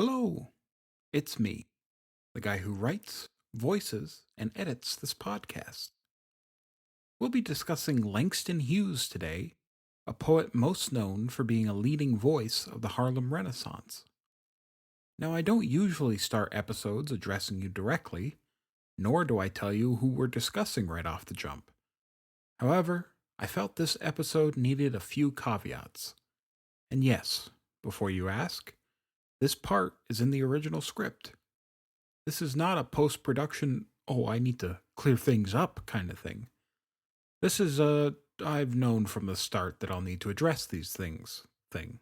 Hello, it's me, the guy who writes, voices, and edits this podcast. We'll be discussing Langston Hughes today, a poet most known for being a leading voice of the Harlem Renaissance. Now, I don't usually start episodes addressing you directly, nor do I tell you who we're discussing right off the jump. However, I felt this episode needed a few caveats. And yes, before you ask, this part is in the original script. This is not a post production, oh, I need to clear things up kind of thing. This is a, I've known from the start that I'll need to address these thing.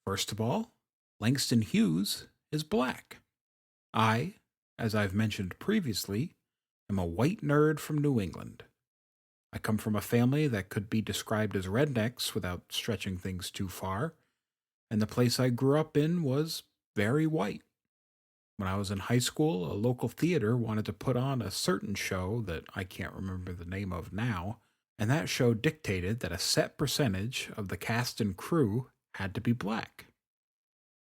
First of all, Langston Hughes is black. I, as I've mentioned previously, am a white nerd from New England. I come from a family that could be described as rednecks without stretching things too far, and the place I grew up in was very white. When I was in high school, a local theater wanted to put on a certain show that I can't remember the name of now, and that show dictated that a set percentage of the cast and crew had to be black.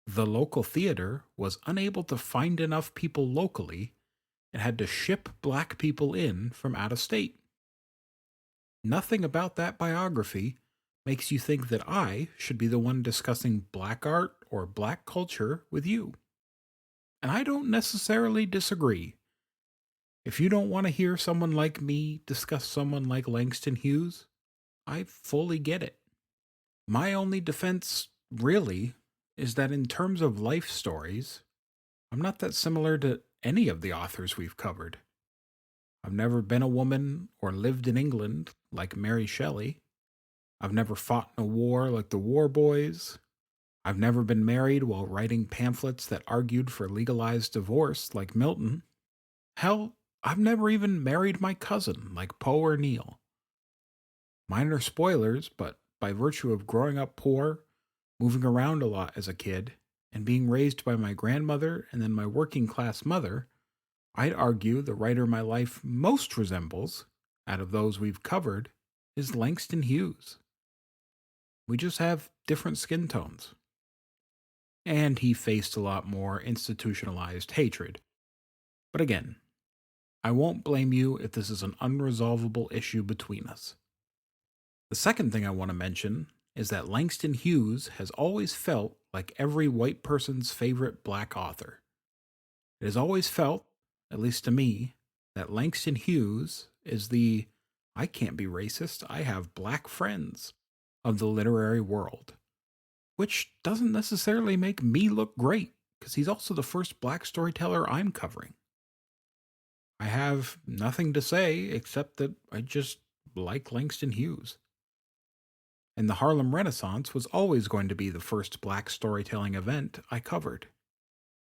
The local theater was unable to find enough people locally and had to ship black people in from out of state. Nothing about that biography makes you think that I should be the one discussing black art or black culture with you. And I don't necessarily disagree. If you don't want to hear someone like me discuss someone like Langston Hughes, I fully get it. My only defense, really, is that in terms of life stories, I'm not that similar to any of the authors we've covered. I've never been a woman or lived in England like Mary Shelley. I've never fought in a war like the War Boys. I've never been married while writing pamphlets that argued for legalized divorce like Milton. Hell, I've never even married my cousin like Poe or Neil. Minor spoilers, but by virtue of growing up poor, moving around a lot as a kid, and being raised by my grandmother and then my working class mother, I'd argue the writer my life most resembles, out of those we've covered, is Langston Hughes. We just have different skin tones. And he faced a lot more institutionalized hatred. But again, I won't blame you if this is an unresolvable issue between us. The second thing I want to mention is that Langston Hughes has always felt like every white person's favorite black author. It has always felt, at least to me, that Langston Hughes is the I can't be racist, I have black friends of the literary world. Which doesn't necessarily make me look great, because he's also the first black storyteller I'm covering. I have nothing to say except that I just like Langston Hughes. And the Harlem Renaissance was always going to be the first black storytelling event I covered.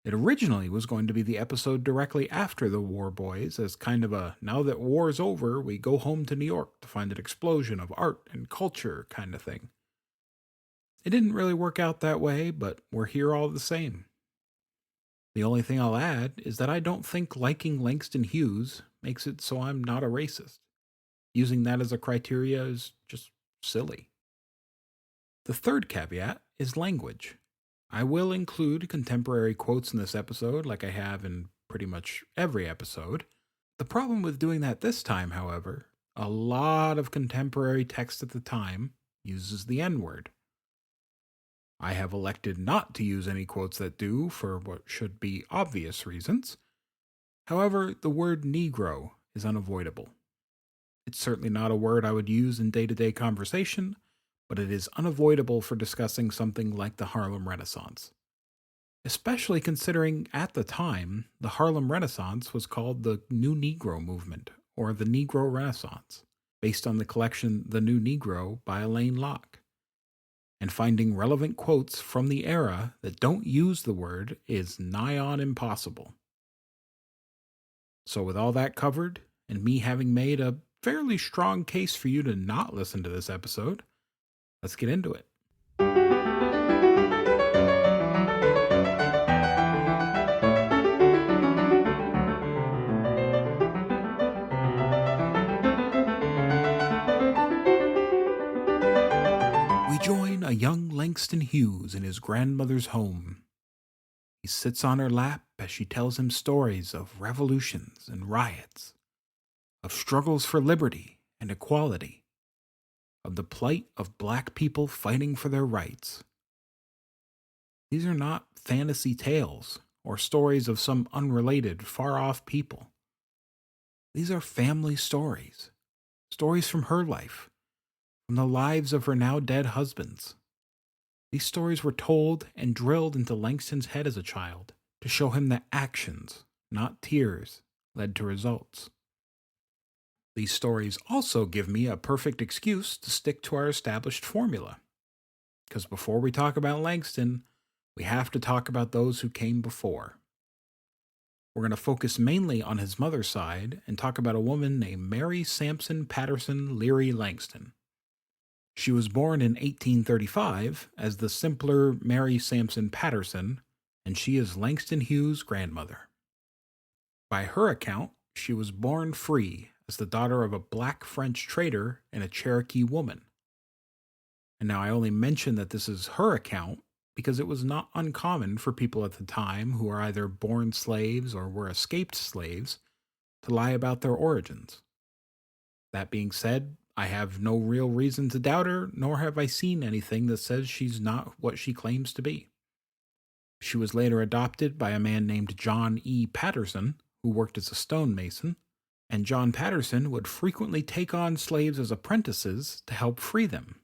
It originally was going to be the episode directly after the War Boys, as kind of a now that war's over, we go home to New York to find an explosion of art and culture kind of thing. It didn't really work out that way, but we're here all the same. The only thing I'll add is that I don't think liking Langston Hughes makes it so I'm not a racist. Using that as a criteria is just silly. The third caveat is language. I will include contemporary quotes in this episode, like I have in pretty much every episode. The problem with doing that this time, however, a lot of contemporary text at the time uses the N-word. I have elected not to use any quotes that do, for what should be obvious reasons. However, the word Negro is unavoidable. It's certainly not a word I would use in day-to-day conversation, but it is unavoidable for discussing something like the Harlem Renaissance. Especially considering, at the time, the Harlem Renaissance was called the New Negro Movement, or the Negro Renaissance, based on the collection The New Negro by Alain Locke. And finding relevant quotes from the era that don't use the word is nigh on impossible. So with all that covered, and me having made a fairly strong case for you to not listen to this episode, let's get into it. We join a young Langston Hughes in his grandmother's home. He sits on her lap as she tells him stories of revolutions and riots, of struggles for liberty and equality, of the plight of black people fighting for their rights. These are not fantasy tales or stories of some unrelated, far off people. These are family stories, stories from her life, from the lives of her now dead husbands. These stories were told and drilled into Langston's head as a child to show him that actions, not tears, led to results. These stories also give me a perfect excuse to stick to our established formula. Because before we talk about Langston, we have to talk about those who came before. We're going to focus mainly on his mother's side and talk about a woman named Mary Sampson Patterson Leary Langston. She was born in 1835 as the simpler Mary Sampson Patterson, and she is Langston Hughes' grandmother. By her account, she was born free as the daughter of a black French trader and a Cherokee woman. And now I only mention that this is her account because it was not uncommon for people at the time who were either born slaves or were escaped slaves to lie about their origins. That being said, I have no real reason to doubt her, nor have I seen anything that says she's not what she claims to be. She was later adopted by a man named John E. Patterson, who worked as a stonemason, and John Patterson would frequently take on slaves as apprentices to help free them.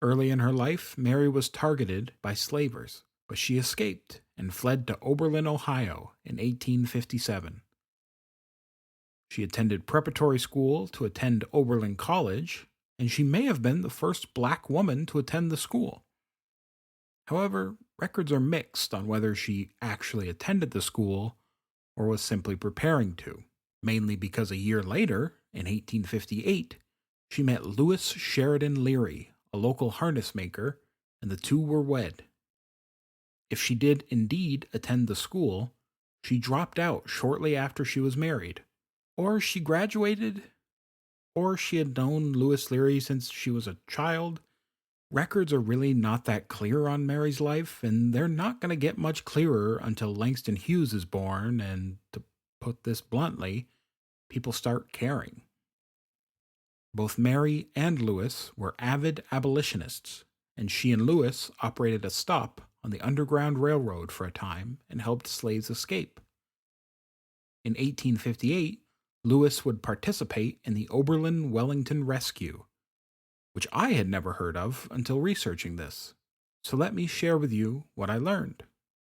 Early in her life, Mary was targeted by slavers, but she escaped and fled to Oberlin, Ohio in 1857. She attended preparatory school to attend Oberlin College, and she may have been the first black woman to attend the school. However, records are mixed on whether she actually attended the school or was simply preparing to, mainly because a year later, in 1858, she met Lewis Sheridan Leary, a local harness maker, and the two were wed. If she did indeed attend the school, she dropped out shortly after she was married, or she graduated, or she had known Lewis Leary since she was a child. Records are really not that clear on Mary's life, and they're not going to get much clearer until Langston Hughes is born, and to put this bluntly, people start caring. Both Mary and Lewis were avid abolitionists, and she and Lewis operated a stop on the Underground Railroad for a time and helped slaves escape. In 1858, Lewis would participate in the Oberlin-Wellington Rescue, which I had never heard of until researching this. So let me share with you what I learned,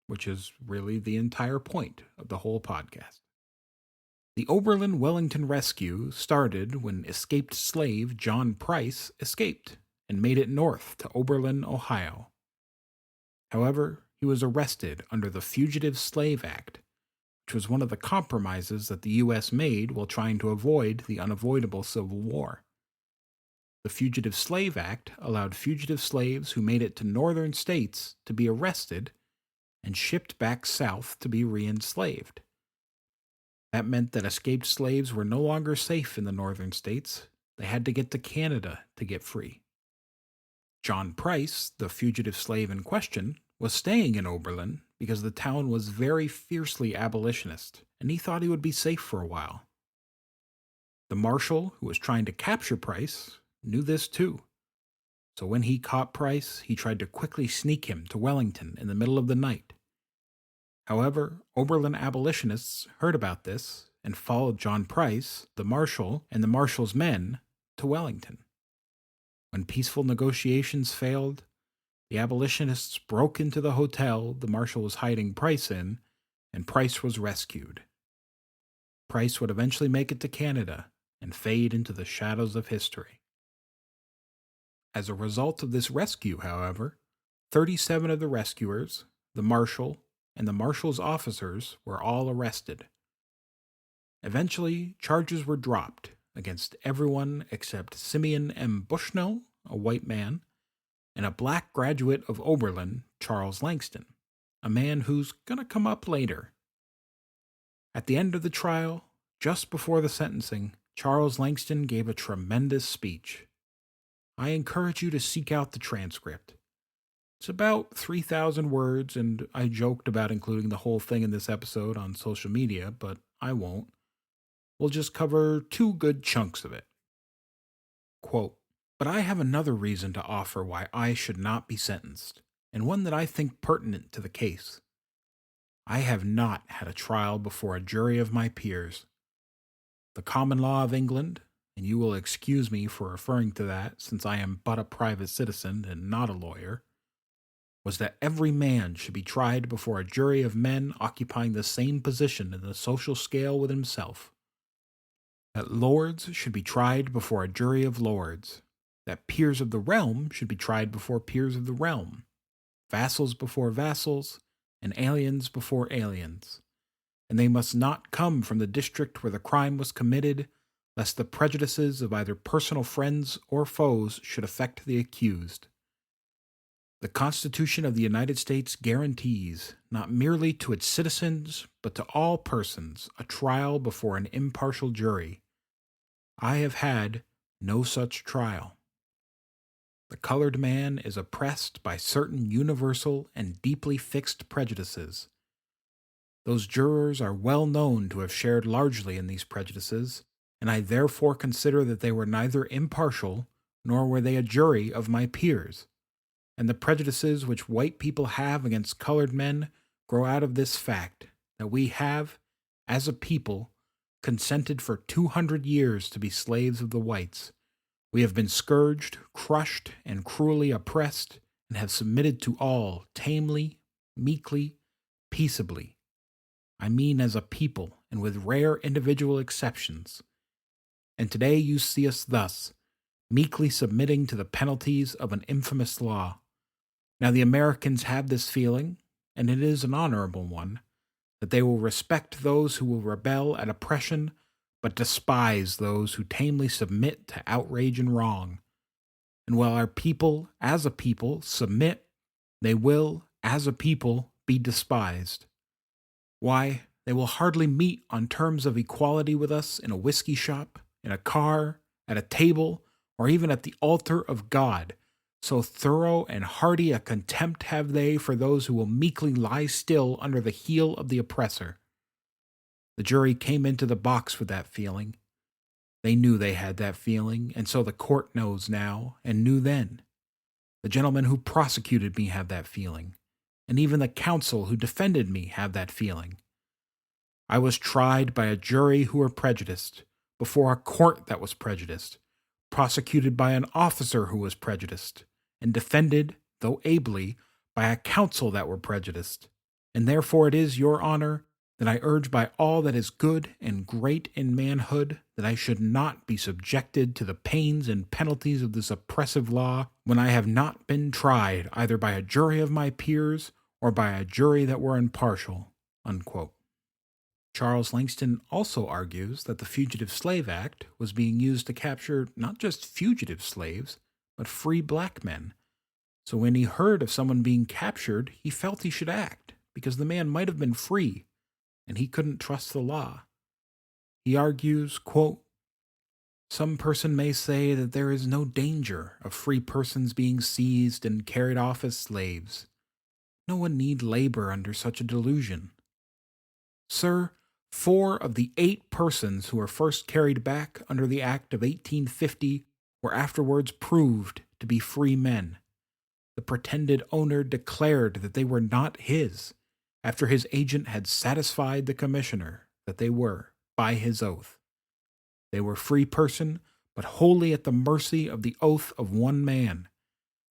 which is really the entire point of the whole podcast. The Oberlin-Wellington Rescue started when escaped slave John Price escaped and made it north to Oberlin, Ohio. However, he was arrested under the Fugitive Slave Act, which was one of the compromises that the U.S. made while trying to avoid the unavoidable Civil War. The Fugitive Slave Act allowed fugitive slaves who made it to northern states to be arrested and shipped back south to be re-enslaved. That meant that escaped slaves were no longer safe in the northern states. They had to get to Canada to get free. John Price, the fugitive slave in question, was staying in Oberlin because the town was very fiercely abolitionist, and he thought he would be safe for a while. The marshal, who was trying to capture Price, knew this too. So when he caught Price, he tried to quickly sneak him to Wellington in the middle of the night. However, Oberlin abolitionists heard about this and followed John Price, the marshal, and the marshal's men to Wellington. When peaceful negotiations failed, the abolitionists broke into the hotel the marshal was hiding Price in, and Price was rescued. Price would eventually make it to Canada and fade into the shadows of history. As a result of this rescue, however, 37 of the rescuers, the marshal, and the marshal's officers were all arrested. Eventually, charges were dropped against everyone except Simeon M. Bushnell, a white man, and a black graduate of Oberlin, Charles Langston, a man who's going to come up later. At the end of the trial, just before the sentencing, Charles Langston gave a tremendous speech. I encourage you to seek out the transcript. It's about 3,000 words, and I joked about including the whole thing in this episode on social media, but I won't. We'll just cover two good chunks of it. Quote, but I have another reason to offer why I should not be sentenced, and one that I think pertinent to the case. I have not had a trial before a jury of my peers. The common law of England, and you will excuse me for referring to that since I am but a private citizen and not a lawyer, was that every man should be tried before a jury of men occupying the same position in the social scale with himself. That lords should be tried before a jury of lords. That peers of the realm should be tried before peers of the realm. Vassals before vassals, and aliens before aliens. And they must not come from the district where the crime was committed, lest the prejudices of either personal friends or foes should affect the accused. The Constitution of the United States guarantees, not merely to its citizens, but to all persons, a trial before an impartial jury. I have had no such trial. The colored man is oppressed by certain universal and deeply fixed prejudices. Those jurors are well known to have shared largely in these prejudices, and I therefore consider that they were neither impartial, nor were they a jury of my peers. And the prejudices which white people have against colored men grow out of this fact, that we have, as a people, consented for 200 years to be slaves of the whites. We have been scourged, crushed, and cruelly oppressed, and have submitted to all tamely, meekly, peaceably. I mean as a people, and with rare individual exceptions. And today you see us thus, meekly submitting to the penalties of an infamous law. Now the Americans have this feeling, and it is an honorable one, that they will respect those who will rebel at oppression, but despise those who tamely submit to outrage and wrong. And while our people, as a people, submit, they will, as a people, be despised. Why, they will hardly meet on terms of equality with us in a whiskey shop, in a car, at a table, or even at the altar of God. So thorough and hearty a contempt have they for those who will meekly lie still under the heel of the oppressor. The jury came into the box with that feeling. They knew they had that feeling, and so the court knows now, and knew then. The gentlemen who prosecuted me have that feeling, and even the counsel who defended me have that feeling. I was tried by a jury who were prejudiced, before a court that was prejudiced, prosecuted by an officer who was prejudiced, and defended, though ably, by a counsel that were prejudiced. And therefore it is, your honor, that I urge by all that is good and great in manhood that I should not be subjected to the pains and penalties of this oppressive law when I have not been tried either by a jury of my peers or by a jury that were impartial." Unquote. Charles Langston also argues that the Fugitive Slave Act was being used to capture not just fugitive slaves, but free black men. So when he heard of someone being captured, he felt he should act, because the man might have been free, and he couldn't trust the law. He argues, quote, "Some person may say that there is no danger of free persons being seized and carried off as slaves. No one need labor under such a delusion. Sir, 4 of the 8 persons who were first carried back under the Act of 1850 were afterwards proved to be free men. The pretended owner declared that they were not his, after his agent had satisfied the commissioner that they were, by his oath. They were free person, but wholly at the mercy of the oath of one man.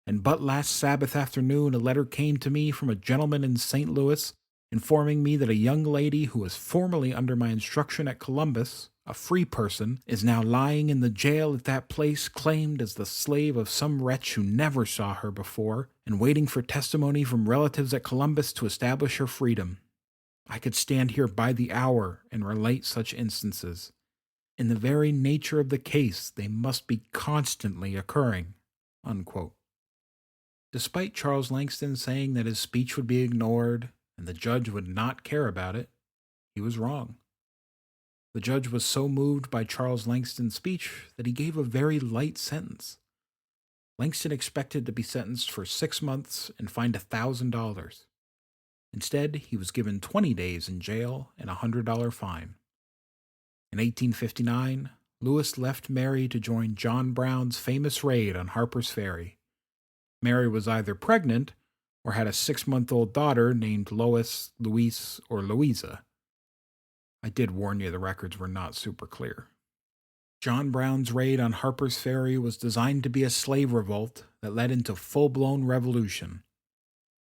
And but last Sabbath afternoon a letter came to me from a gentleman in St. Louis, informing me that a young lady who was formerly under my instruction at Columbus, a free person, is now lying in the jail at that place, claimed as the slave of some wretch who never saw her before, and waiting for testimony from relatives at Columbus to establish her freedom. I could stand here by the hour and relate such instances. In the very nature of the case, they must be constantly occurring." Unquote. Despite Charles Langston saying that his speech would be ignored and the judge would not care about it, he was wrong. The judge was so moved by Charles Langston's speech that he gave a very light sentence. Langston expected to be sentenced for 6 months and fined $1,000. Instead, he was given 20 days in jail and a $100 fine. In 1859, Lewis left Mary to join John Brown's famous raid on Harper's Ferry. Mary was either pregnant or had a 6-month-old daughter named Lois, Louise, or Louisa. I did warn you the records were not super clear. John Brown's raid on Harper's Ferry was designed to be a slave revolt that led into full-blown revolution.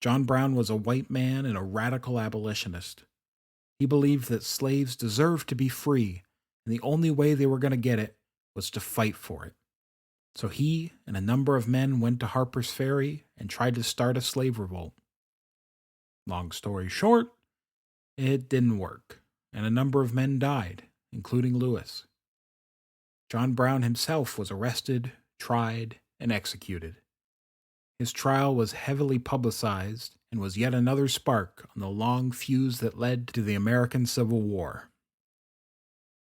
John Brown was a white man and a radical abolitionist. He believed that slaves deserved to be free, and the only way they were going to get it was to fight for it. So he and a number of men went to Harper's Ferry and tried to start a slave revolt. Long story short, it didn't work, and a number of men died, including Lewis. John Brown himself was arrested, tried, and executed. His trial was heavily publicized and was yet another spark on the long fuse that led to the American Civil War.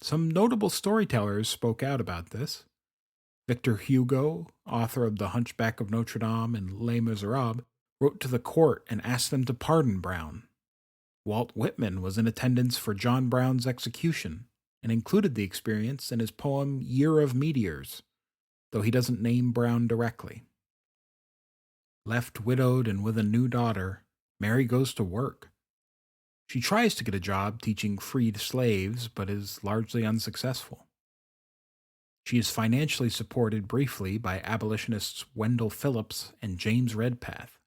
Some notable storytellers spoke out about this. Victor Hugo, author of The Hunchback of Notre Dame and Les Miserables, wrote to the court and asked them to pardon Brown. Walt Whitman was in attendance for John Brown's execution and included the experience in his poem Year of Meteors, though he doesn't name Brown directly. Left widowed and with a new daughter, Mary goes to work. She tries to get a job teaching freed slaves, but is largely unsuccessful. She is financially supported briefly by abolitionists Wendell Phillips and James Redpath.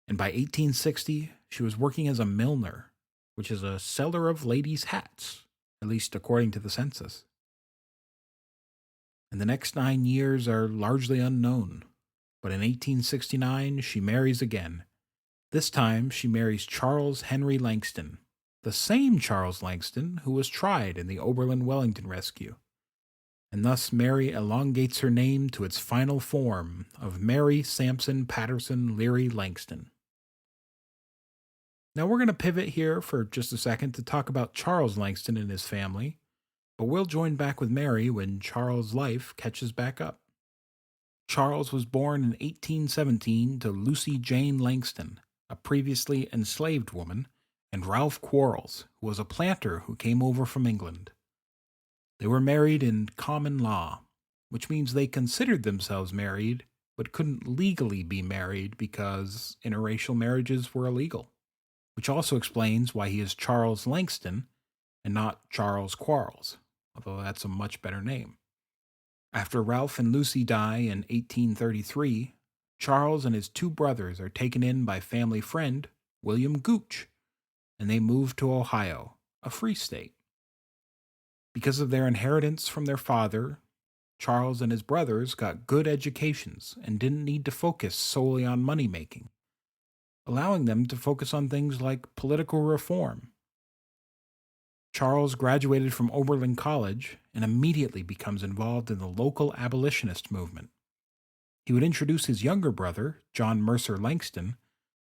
And by 1860, she was working as a milliner, which is a seller of ladies' hats, at least according to the census. And the next 9 years are largely unknown, but in 1869 she marries again. This time she marries Charles Henry Langston, the same Charles Langston who was tried in the Oberlin-Wellington rescue. And thus Mary elongates her name to its final form of Mary Sampson Patterson Leary Langston. Now we're going to pivot here for just a second to talk about Charles Langston and his family, but we'll join back with Mary when Charles' life catches back up. Charles was born in 1817 to Lucy Jane Langston, a previously enslaved woman, and Ralph Quarles, who was a planter who came over from England. They were married in common law, which means they considered themselves married, but couldn't legally be married because interracial marriages were illegal, which also explains why he is Charles Langston and not Charles Quarles, although that's a much better name. After Ralph and Lucy die in 1833, Charles and his 2 brothers are taken in by family friend William Gooch, and they move to Ohio, a free state. Because of their inheritance from their father, Charles and his brothers got good educations and didn't need to focus solely on money-making, allowing them to focus on things like political reform. Charles graduated from Oberlin College and immediately becomes involved in the local abolitionist movement. He would introduce his younger brother, John Mercer Langston,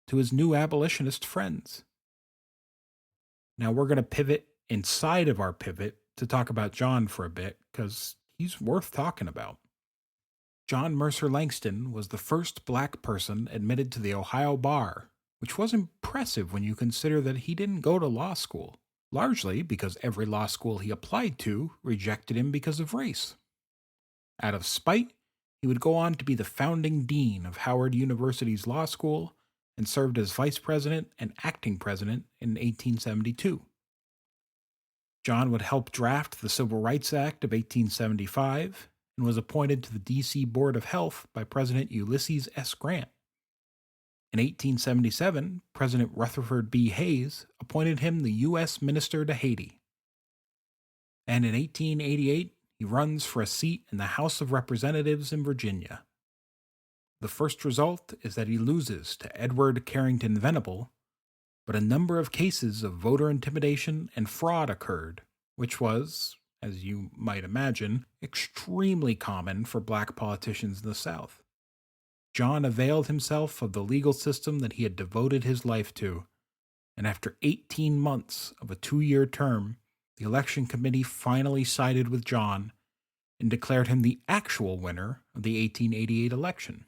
to his new abolitionist friends. Now we're going to pivot inside of our pivot to talk about John for a bit, because he's worth talking about. John Mercer Langston was the first black person admitted to the Ohio bar, which was impressive when you consider that he didn't go to law school, largely because every law school he applied to rejected him because of race. Out of spite, he would go on to be the founding dean of Howard University's law school and served as vice president and acting president in 1872. John would help draft the Civil Rights Act of 1875 and was appointed to the D.C. Board of Health by President Ulysses S. Grant. In 1877, President Rutherford B. Hayes appointed him the U.S. Minister to Haiti. And in 1888, he runs for a seat in the House of Representatives in Virginia. The first result is that he loses to Edward Carrington Venable, but a number of cases of voter intimidation and fraud occurred, which was, as you might imagine, extremely common for black politicians in the South. John availed himself of the legal system that he had devoted his life to, and after 18 months of a 2-year term, the election committee finally sided with John and declared him the actual winner of the 1888 election.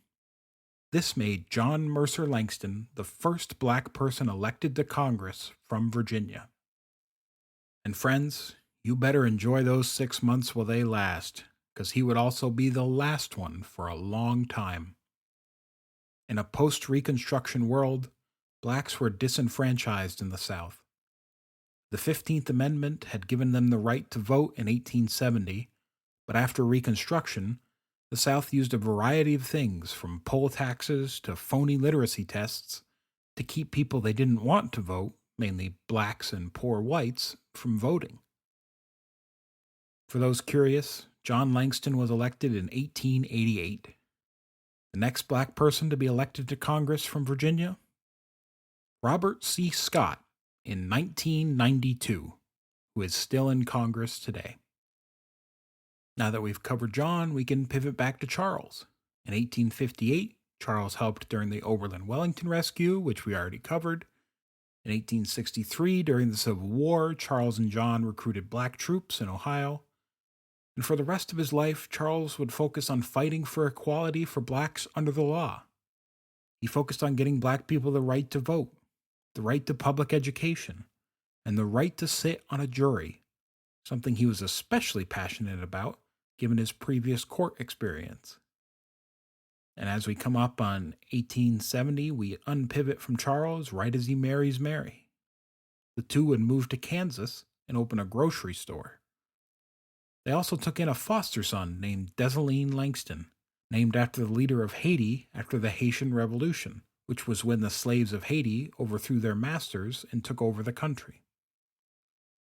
This made John Mercer Langston the first black person elected to Congress from Virginia. And friends, you better enjoy those 6 months while they last, because he would also be the last one for a long time. In a post-Reconstruction world, blacks were disenfranchised in the South. The 15th Amendment had given them the right to vote in 1870, but after Reconstruction, the South used a variety of things from poll taxes to phony literacy tests to keep people they didn't want to vote, mainly blacks and poor whites, from voting. For those curious, John Langston was elected in 1888. The next black person to be elected to Congress from Virginia? Robert C. Scott in 1992, who is still in Congress today. Now that we've covered John, we can pivot back to Charles. In 1858, Charles helped during the Oberlin-Wellington Rescue, which we already covered. In 1863, during the Civil War, Charles and John recruited black troops in Ohio. And for the rest of his life, Charles would focus on fighting for equality for blacks under the law. He focused on getting black people the right to vote, the right to public education, and the right to sit on a jury, something he was especially passionate about given his previous court experience. And as we come up on 1870, we unpivot from Charles right as he marries Mary. The two would move to Kansas and open a grocery store. They also took in a foster son named Desalegn Langston, named after the leader of Haiti after the Haitian Revolution, which was when the slaves of Haiti overthrew their masters and took over the country.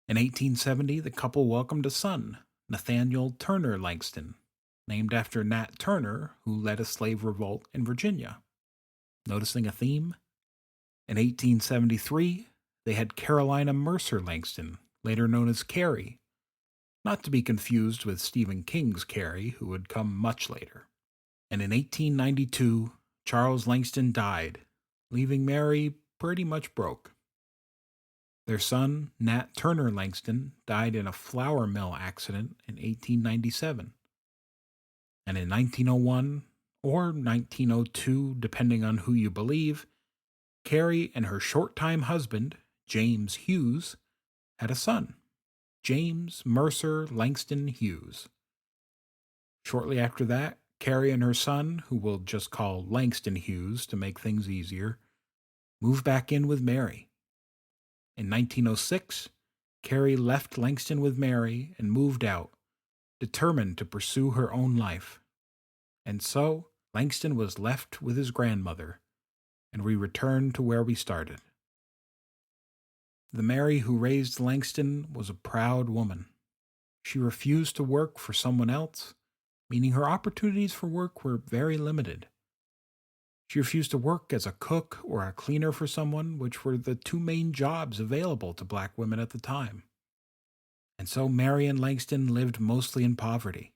In 1870, the couple welcomed a son, Nathaniel Turner Langston, named after Nat Turner, who led a slave revolt in Virginia. Noticing a theme? In 1873, they had Carolina Mercer Langston, later known as Carrie, not to be confused with Stephen King's Carrie, who would come much later. And in 1892, Charles Langston died, leaving Mary pretty much broke. Their son, Nat Turner Langston, died in a flour mill accident in 1897. And in 1901, or 1902, depending on who you believe, Carrie and her short-time husband, James Hughes, had a son, James Mercer Langston Hughes. Shortly after that, Carrie and her son, who we'll just call Langston Hughes to make things easier, moved back in with Mary. In 1906, Carrie left Langston with Mary and moved out, determined to pursue her own life. And so, Langston was left with his grandmother, and we returned to where we started. The Mary who raised Langston was a proud woman. She refused to work for someone else, meaning her opportunities for work were very limited. She refused to work as a cook or a cleaner for someone, which were the two main jobs available to black women at the time. And so Mary and Langston lived mostly in poverty.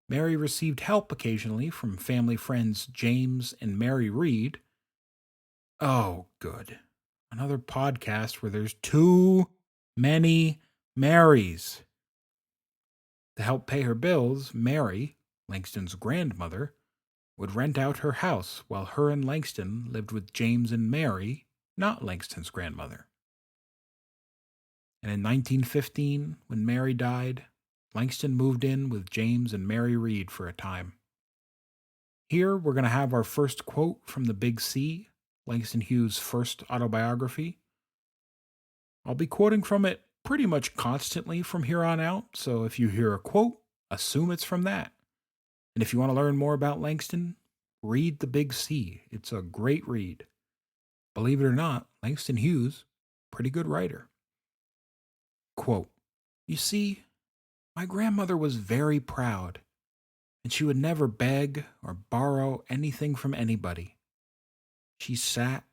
Mary received help occasionally from family friends James and Mary Reed. Oh, good. Another podcast where there's too many Marys. To help pay her bills, Mary, Langston's grandmother, would rent out her house while her and Langston lived with James and Mary, not Langston's grandmother. And in 1915, when Mary died, Langston moved in with James and Mary Reed for a time. Here we're going to have our first quote from the Big C, Langston Hughes' first autobiography. I'll be quoting from it pretty much constantly from here on out, so if you hear a quote, assume it's from that. And if you want to learn more about Langston, read The Big C. It's a great read. Believe it or not, Langston Hughes, pretty good writer. Quote, "You see, my grandmother was very proud, and she would never beg or borrow anything from anybody. She sat,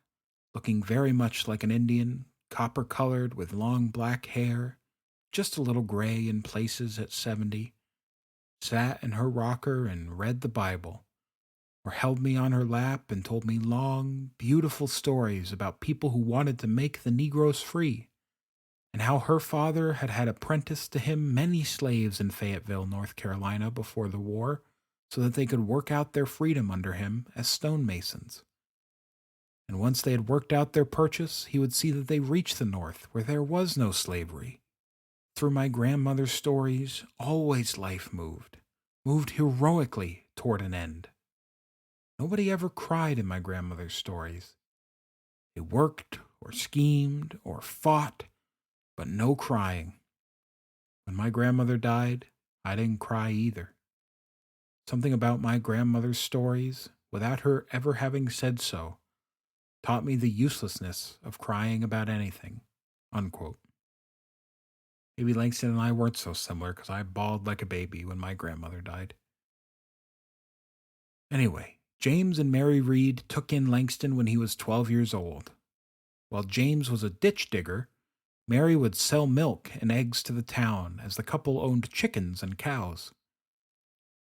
looking very much like an Indian, copper-colored with long black hair, just a little gray in places at 70, sat in her rocker and read the Bible, or held me on her lap and told me long, beautiful stories about people who wanted to make the Negroes free, and how her father had had apprenticed to him many slaves in Fayetteville, North Carolina before the war, so that they could work out their freedom under him as stonemasons. And once they had worked out their purchase, he would see that they reached the North, where there was no slavery. Through my grandmother's stories, always life moved heroically toward an end. Nobody ever cried in my grandmother's stories. They worked or schemed or fought, but no crying. When my grandmother died, I didn't cry either. Something about my grandmother's stories, without her ever having said so, taught me the uselessness of crying about anything. Unquote. Maybe Langston and I weren't so similar because I bawled like a baby when my grandmother died. Anyway, James and Mary Reed took in Langston when he was 12 years old. While James was a ditch digger, Mary would sell milk and eggs to the town as the couple owned chickens and cows.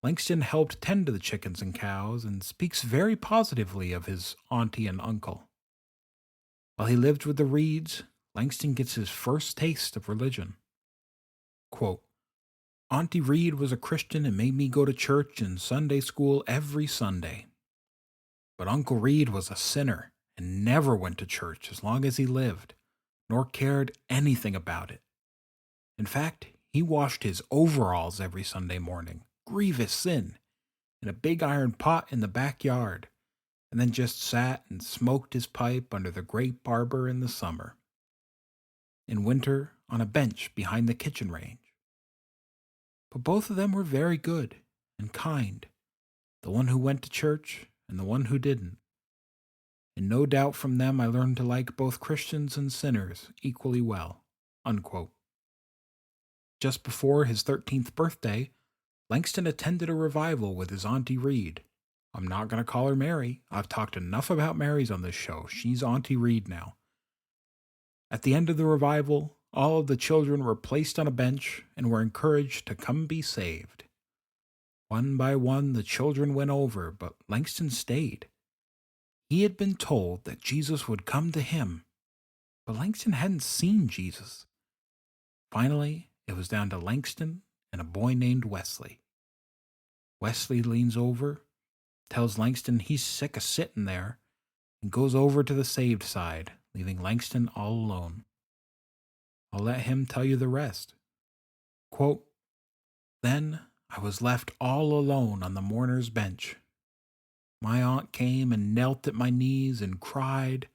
Langston helped tend to the chickens and cows and speaks very positively of his auntie and uncle. While he lived with the Reeds, Langston gets his first taste of religion. Quote, Auntie Reed was a Christian and made me go to church and Sunday school every Sunday. But Uncle Reed was a sinner and never went to church as long as he lived, nor cared anything about it. In fact, he washed his overalls every Sunday morning, grievous sin, in a big iron pot in the backyard, and then just sat and smoked his pipe under the grape arbor in the summer. In winter, on a bench behind the kitchen range. But both of them were very good and kind, the one who went to church and the one who didn't. And no doubt from them I learned to like both Christians and sinners equally well. Unquote. Just before his 13th birthday, Langston attended a revival with his Auntie Reed. I'm not going to call her Mary. I've talked enough about Marys on this show. She's Auntie Reed now. At the end of the revival, all of the children were placed on a bench and were encouraged to come be saved. One by one, the children went over, but Langston stayed. He had been told that Jesus would come to him, but Langston hadn't seen Jesus. Finally, it was down to Langston and a boy named Wesley. Wesley leans over, tells Langston he's sick of sitting there, and goes over to the saved side, leaving Langston all alone. I'll let him tell you the rest. Quote, Then I was left all alone on the mourner's bench. My aunt came and knelt at my knees and cried,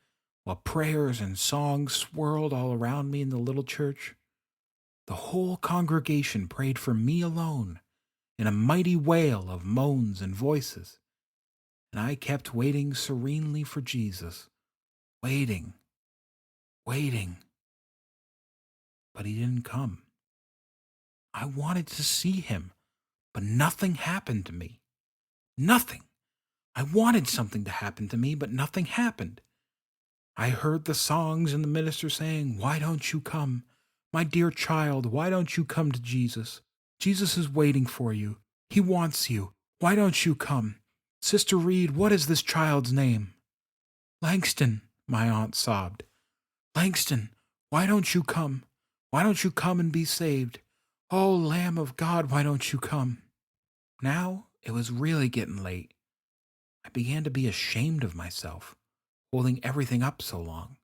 while prayers and songs swirled all around me in the little church. The whole congregation prayed for me alone, in a mighty wail of moans and voices, and I kept waiting serenely for Jesus, waiting. But he didn't come. I wanted to see him, but nothing happened to me. Nothing. I wanted something to happen to me, but nothing happened. I heard the songs and the minister saying, Why don't you come? My dear child, why don't you come to Jesus? Jesus is waiting for you. He wants you. Why don't you come? Sister Reed, what is this child's name? Langston, my aunt sobbed. Langston, why don't you come? Why don't you come and be saved? Oh, Lamb of God, why don't you come? Now it was really getting late. I began to be ashamed of myself, holding everything up so long.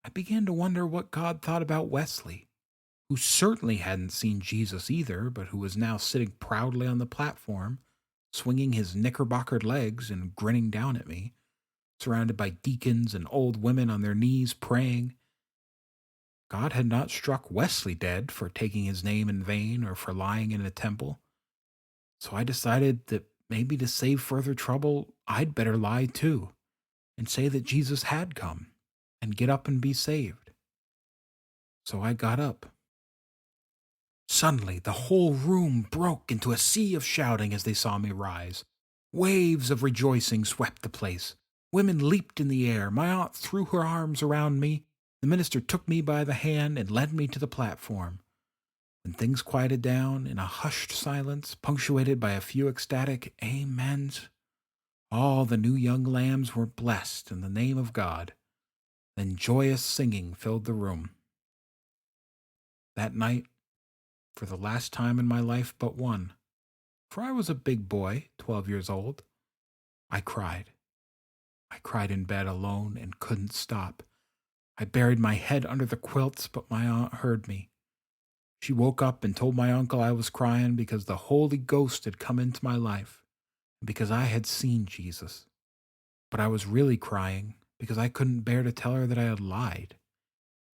I began to wonder what God thought about Wesley, who certainly hadn't seen Jesus either, but who was now sitting proudly on the platform, swinging his knickerbockered legs and grinning down at me, surrounded by deacons and old women on their knees praying. God had not struck Wesley dead for taking his name in vain or for lying in a temple. So I decided that maybe to save further trouble, I'd better lie too, and say that Jesus had come, and get up and be saved. So I got up. Suddenly, the whole room broke into a sea of shouting as they saw me rise. Waves of rejoicing swept the place. Women leaped in the air. My aunt threw her arms around me. The minister took me by the hand and led me to the platform. When things quieted down in a hushed silence, punctuated by a few ecstatic amens, all the new young lambs were blessed in the name of God. Then joyous singing filled the room. That night, for the last time in my life but one, for I was a big boy, 12 years old, I cried. I cried in bed alone and couldn't stop. I buried my head under the quilts, but my aunt heard me. She woke up and told my uncle I was crying because the Holy Ghost had come into my life and because I had seen Jesus. But I was really crying because I couldn't bear to tell her that I had lied,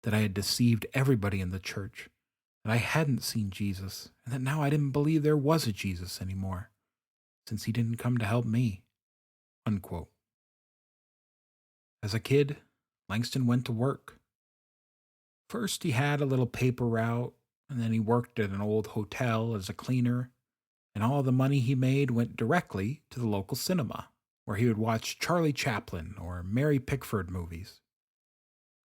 that I had deceived everybody in the church, that I hadn't seen Jesus, and that now I didn't believe there was a Jesus anymore, since he didn't come to help me. Unquote. As a kid, Langston went to work. First, he had a little paper route, and then he worked at an old hotel as a cleaner, and all the money he made went directly to the local cinema, where he would watch Charlie Chaplin or Mary Pickford movies.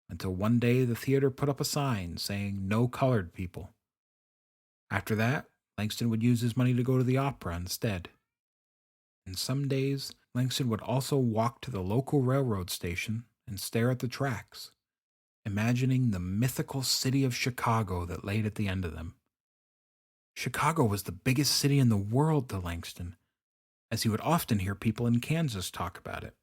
Until one day the theater put up a sign saying no colored people. After that, Langston would use his money to go to the opera instead. And some days, Langston would also walk to the local railroad station and stare at the tracks, imagining the mythical city of Chicago that laid at the end of them. Chicago was the biggest city in the world to Langston, as he would often hear people in Kansas talk about it.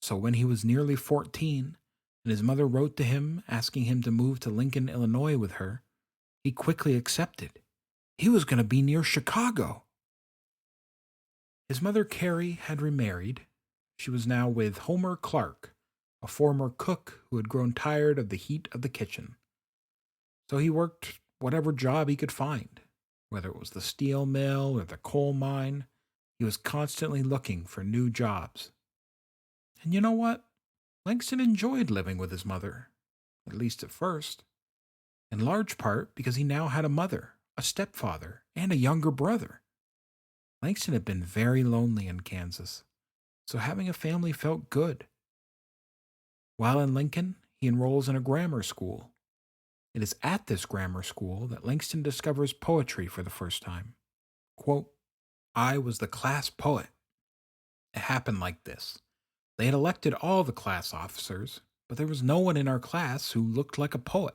So when he was nearly 14, and his mother wrote to him asking him to move to Lincoln, Illinois with her, he quickly accepted. He was going to be near Chicago. His mother, Carrie, had remarried. She was now with Homer Clark, a former cook who had grown tired of the heat of the kitchen. So he worked whatever job he could find, whether it was the steel mill or the coal mine. He was constantly looking for new jobs. And you know what? Langston enjoyed living with his mother, at least at first, in large part because he now had a mother, a stepfather, and a younger brother. Langston had been very lonely in Kansas, so having a family felt good. While in Lincoln, he enrolls in a grammar school. It is at this grammar school that Langston discovers poetry for the first time. Quote, I was the class poet. It happened like this. They had elected all the class officers, but there was no one in our class who looked like a poet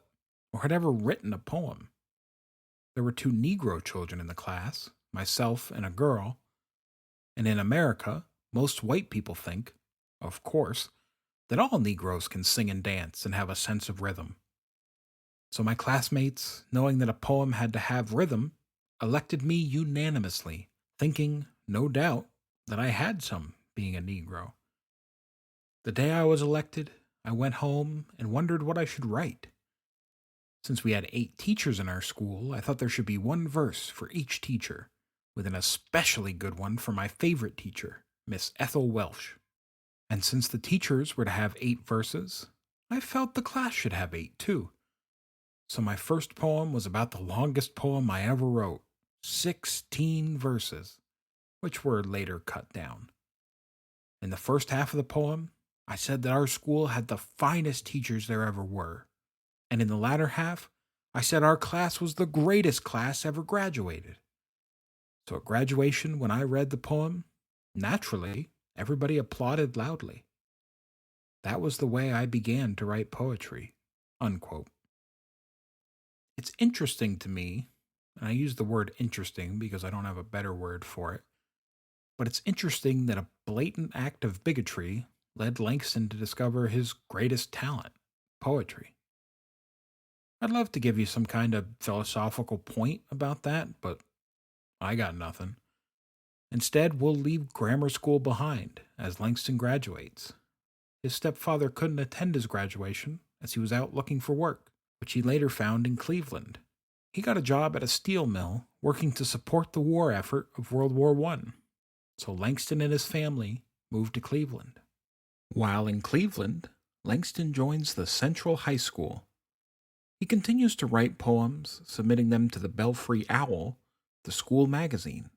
or had ever written a poem. There were two Negro children in the class, myself and a girl, and in America, most white people think, of course, that all Negroes can sing and dance and have a sense of rhythm. So my classmates, knowing that a poem had to have rhythm, elected me unanimously, thinking, no doubt, that I had some, being a Negro. The day I was elected, I went home and wondered what I should write. Since we had 8 teachers in our school, I thought there should be one verse for each teacher, with an especially good one for my favorite teacher, Miss Ethel Welsh. And since the teachers were to have 8 verses, I felt the class should have 8 too. So my first poem was about the longest poem I ever wrote, 16 verses, which were later cut down. In the first half of the poem, I said that our school had the finest teachers there ever were. And in the latter half, I said our class was the greatest class ever graduated. So at graduation, when I read the poem, naturally, everybody applauded loudly. That was the way I began to write poetry. Unquote. It's interesting to me, and I use the word interesting because I don't have a better word for it, but it's interesting that a blatant act of bigotry led Langston to discover his greatest talent, poetry. I'd love to give you some kind of philosophical point about that, but I got nothing. Instead, we'll leave grammar school behind as Langston graduates. His stepfather couldn't attend his graduation as he was out looking for work, which he later found in Cleveland. He got a job at a steel mill working to support the war effort of World War I. So Langston and his family moved to Cleveland. While in Cleveland, Langston joins the Central High School. He continues to write poems, submitting them to the Belfry Owl, the school magazine.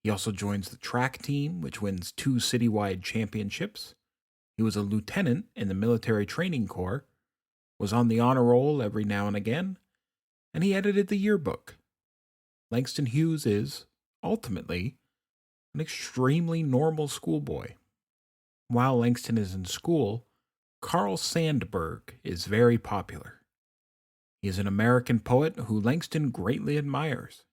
He also joins the track team, which wins 2 citywide championships. He was a lieutenant in the military training corps, was on the honor roll every now and again, and he edited the yearbook. Langston Hughes is, ultimately, an extremely normal schoolboy. While Langston is in school, Carl Sandburg is very popular. He is an American poet who Langston greatly admires.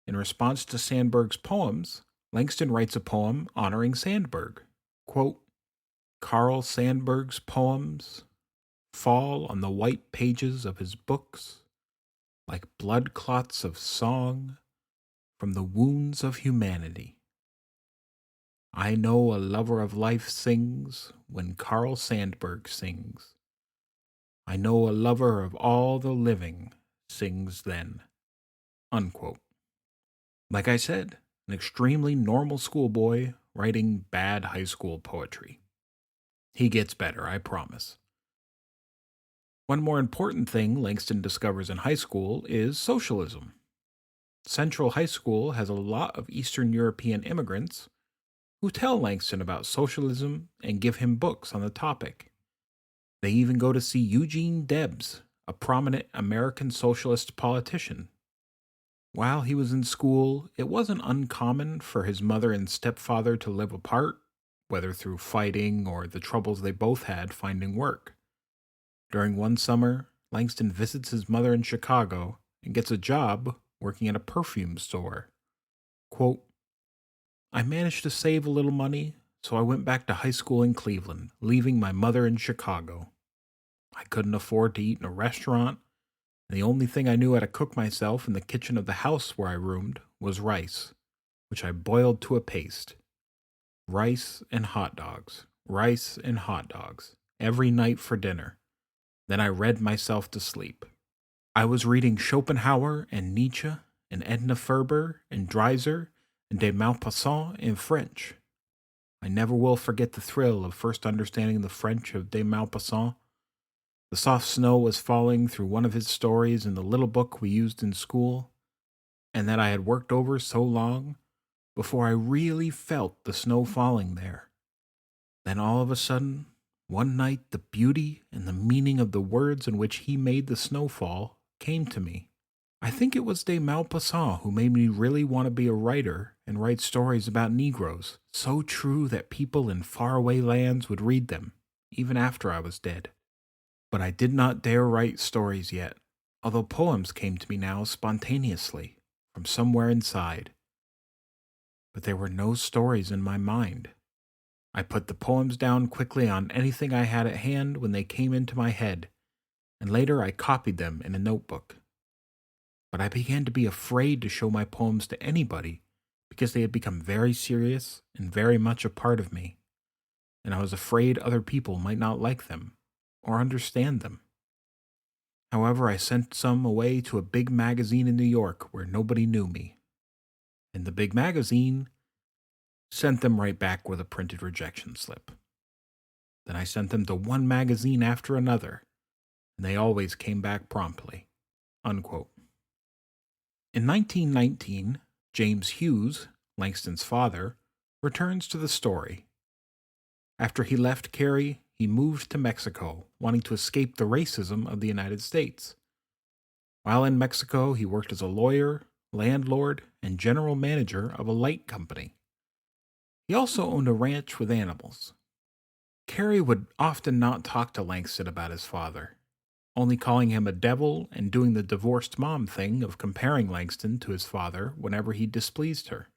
In response to Sandburg's poems, Langston writes a poem honoring Sandburg. Quote, Carl Sandburg's poems fall on the white pages of his books like blood clots of song from the wounds of humanity. I know a lover of life sings when Carl Sandburg sings. I know a lover of all the living sings then. Unquote. Like I said, an extremely normal schoolboy writing bad high school poetry. He gets better, I promise. One more important thing Langston discovers in high school is socialism. Central High School has a lot of Eastern European immigrants who tell Langston about socialism and give him books on the topic. They even go to see Eugene Debs, a prominent American socialist politician. While he was in school, it wasn't uncommon for his mother and stepfather to live apart, whether through fighting or the troubles they both had finding work. During one summer, Langston visits his mother in Chicago and gets a job working at a perfume store. Quote, I managed to save a little money, so I went back to high school in Cleveland, leaving my mother in Chicago. I couldn't afford to eat in a restaurant, and the only thing I knew how to cook myself in the kitchen of the house where I roomed was rice, which I boiled to a paste. Rice and hot dogs, every night for dinner. Then I read myself to sleep. I was reading Schopenhauer and Nietzsche and Edna Ferber and Dreiser and de Maupassant in French. I never will forget the thrill of first understanding the French of de Maupassant. The soft snow was falling through one of his stories in the little book we used in school, and that I had worked over so long before I really felt the snow falling there. Then all of a sudden, one night, the beauty and the meaning of the words in which he made the snow fall came to me. I think it was de Maupassant who made me really want to be a writer and write stories about Negroes, so true that people in faraway lands would read them, even after I was dead. But I did not dare write stories yet, although poems came to me now spontaneously, from somewhere inside. But there were no stories in my mind. I put the poems down quickly on anything I had at hand when they came into my head, and later I copied them in a notebook. But I began to be afraid to show my poems to anybody because they had become very serious and very much a part of me, and I was afraid other people might not like them or understand them. However, I sent some away to a big magazine in New York where nobody knew me, and the big magazine sent them right back with a printed rejection slip. Then I sent them to one magazine after another, and they always came back promptly. Unquote. In 1919, James Hughes, Langston's father, returns to the story. After he left Cary, he moved to Mexico, wanting to escape the racism of the United States. While in Mexico, he worked as a lawyer, landlord, and general manager of a light company. He also owned a ranch with animals. Cary would often not talk to Langston about his father, only calling him a devil and doing the divorced mom thing of comparing Langston to his father whenever he displeased her.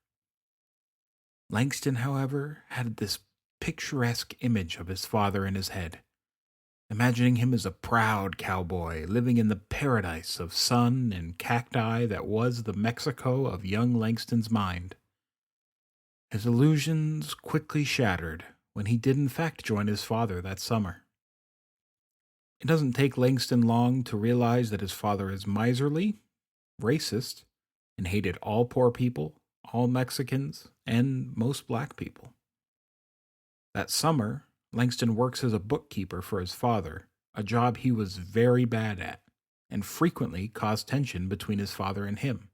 Langston, however, had this picturesque image of his father in his head, imagining him as a proud cowboy living in the paradise of sun and cacti that was the Mexico of young Langston's mind. His illusions quickly shattered when he did in fact join his father that summer. It doesn't take Langston long to realize that his father is miserly, racist, and hated all poor people, all Mexicans, and most black people. That summer, Langston works as a bookkeeper for his father, a job he was very bad at, and frequently caused tension between his father and him.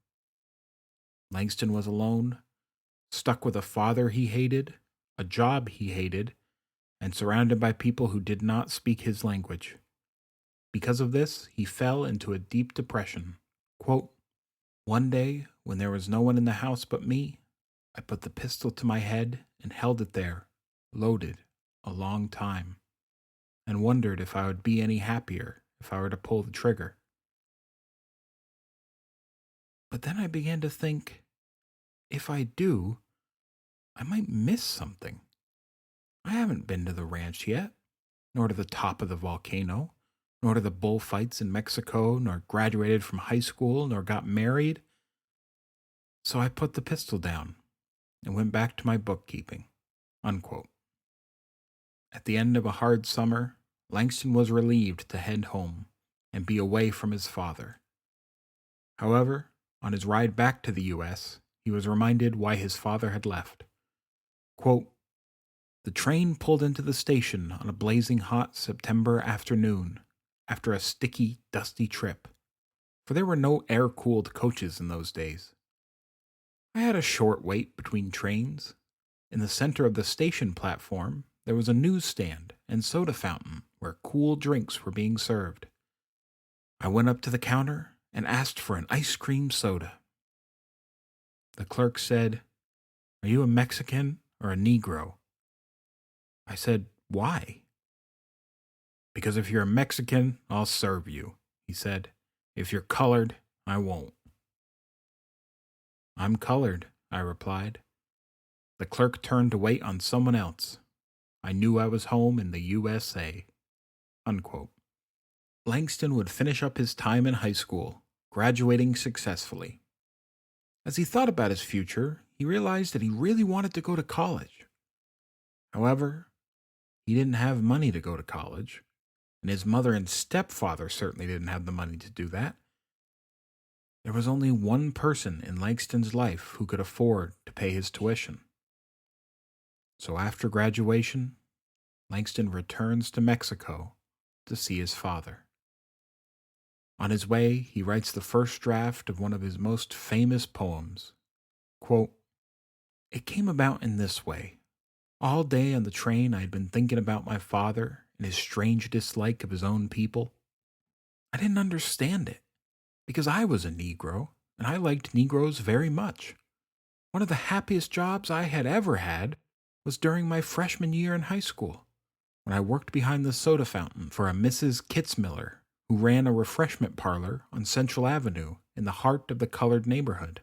Langston was alone, stuck with a father he hated, a job he hated, and surrounded by people who did not speak his language. Because of this, he fell into a deep depression. Quote, one day, when there was no one in the house but me, I put the pistol to my head and held it there, loaded, a long time, and wondered if I would be any happier if I were to pull the trigger. But then I began to think, if I do, I might miss something. I haven't been to the ranch yet, nor to the top of the volcano, nor to the bullfights in Mexico, nor graduated from high school, nor got married. So I put the pistol down and went back to my bookkeeping. Unquote. At the end of a hard summer, Langston was relieved to head home and be away from his father. However, on his ride back to the U.S., he was reminded why his father had left. Quote, "The train pulled into the station on a blazing hot September afternoon after a sticky, dusty trip, for there were no air-cooled coaches in those days. I had a short wait between trains. In the center of the station platform, there was a newsstand and soda fountain where cool drinks were being served. I went up to the counter and asked for an ice cream soda. The clerk said, 'Are you a Mexican or a Negro?' I said, 'Why?' 'Because if you're a Mexican, I'll serve you,' he said. 'If you're colored, I won't.' 'I'm colored,' I replied. The clerk turned to wait on someone else. I knew I was home in the USA." Unquote. Langston would finish up his time in high school, graduating successfully. As he thought about his future, he realized that he really wanted to go to college. However, he didn't have money to go to college, and his mother and stepfather certainly didn't have the money to do that. There was only one person in Langston's life who could afford to pay his tuition. So after graduation, Langston returns to Mexico to see his father. On his way, he writes the first draft of one of his most famous poems. Quote, "It came about in this way. All day on the train I had been thinking about my father and his strange dislike of his own people. I didn't understand it, because I was a Negro, and I liked Negroes very much. One of the happiest jobs I had ever had was during my freshman year in high school, when I worked behind the soda fountain for a Mrs. Kitzmiller, who ran a refreshment parlor on Central Avenue in the heart of the colored neighborhood.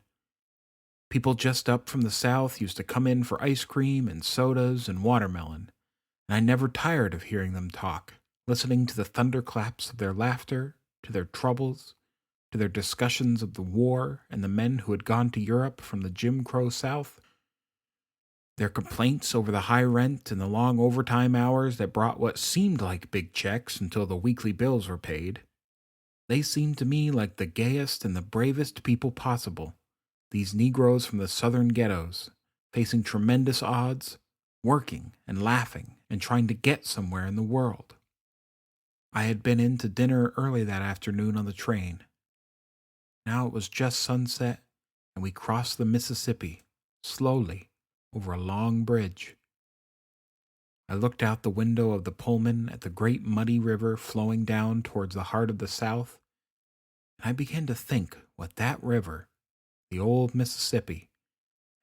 People just up from the South used to come in for ice cream and sodas and watermelon, and I never tired of hearing them talk, listening to the thunderclaps of their laughter, to their troubles, to their discussions of the war and the men who had gone to Europe from the Jim Crow South, their complaints over the high rent and the long overtime hours that brought what seemed like big checks until the weekly bills were paid. They seemed to me like the gayest and the bravest people possible, these Negroes from the southern ghettos, facing tremendous odds, working and laughing and trying to get somewhere in the world. I had been in to dinner early that afternoon on the train. Now it was just sunset, and we crossed the Mississippi, slowly, over a long bridge. I looked out the window of the Pullman at the great muddy river flowing down towards the heart of the South, and I began to think what that river, the old Mississippi,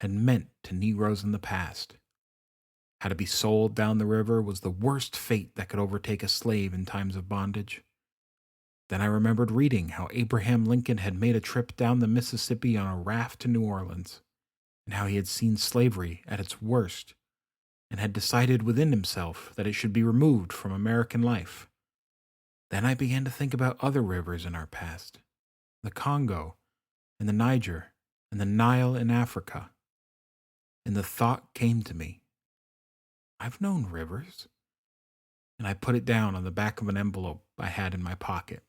had meant to Negroes in the past. How to be sold down the river was the worst fate that could overtake a slave in times of bondage. Then I remembered reading how Abraham Lincoln had made a trip down the Mississippi on a raft to New Orleans, and how he had seen slavery at its worst, and had decided within himself that it should be removed from American life. Then I began to think about other rivers in our past, the Congo, and the Niger, and the Nile in Africa. And the thought came to me, I've known rivers. And I put it down on the back of an envelope I had in my pocket.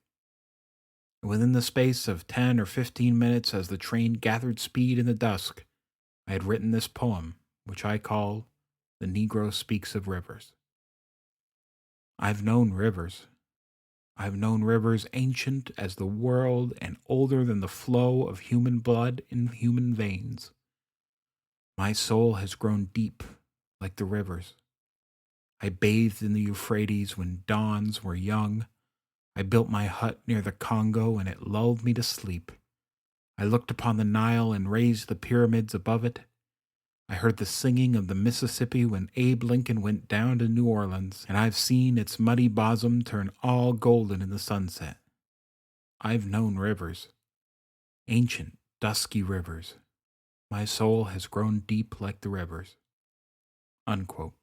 And within the space of 10 or 15 minutes, as the train gathered speed in the dusk, I had written this poem, which I call The Negro Speaks of Rivers. I've known rivers. I've known rivers ancient as the world and older than the flow of human blood in human veins. My soul has grown deep like the rivers. I bathed in the Euphrates when dawns were young. I built my hut near the Congo and it lulled me to sleep. I looked upon the Nile and raised the pyramids above it. I heard the singing of the Mississippi when Abe Lincoln went down to New Orleans, and I've seen its muddy bosom turn all golden in the sunset. I've known rivers, ancient, dusky rivers. My soul has grown deep like the rivers. Unquote.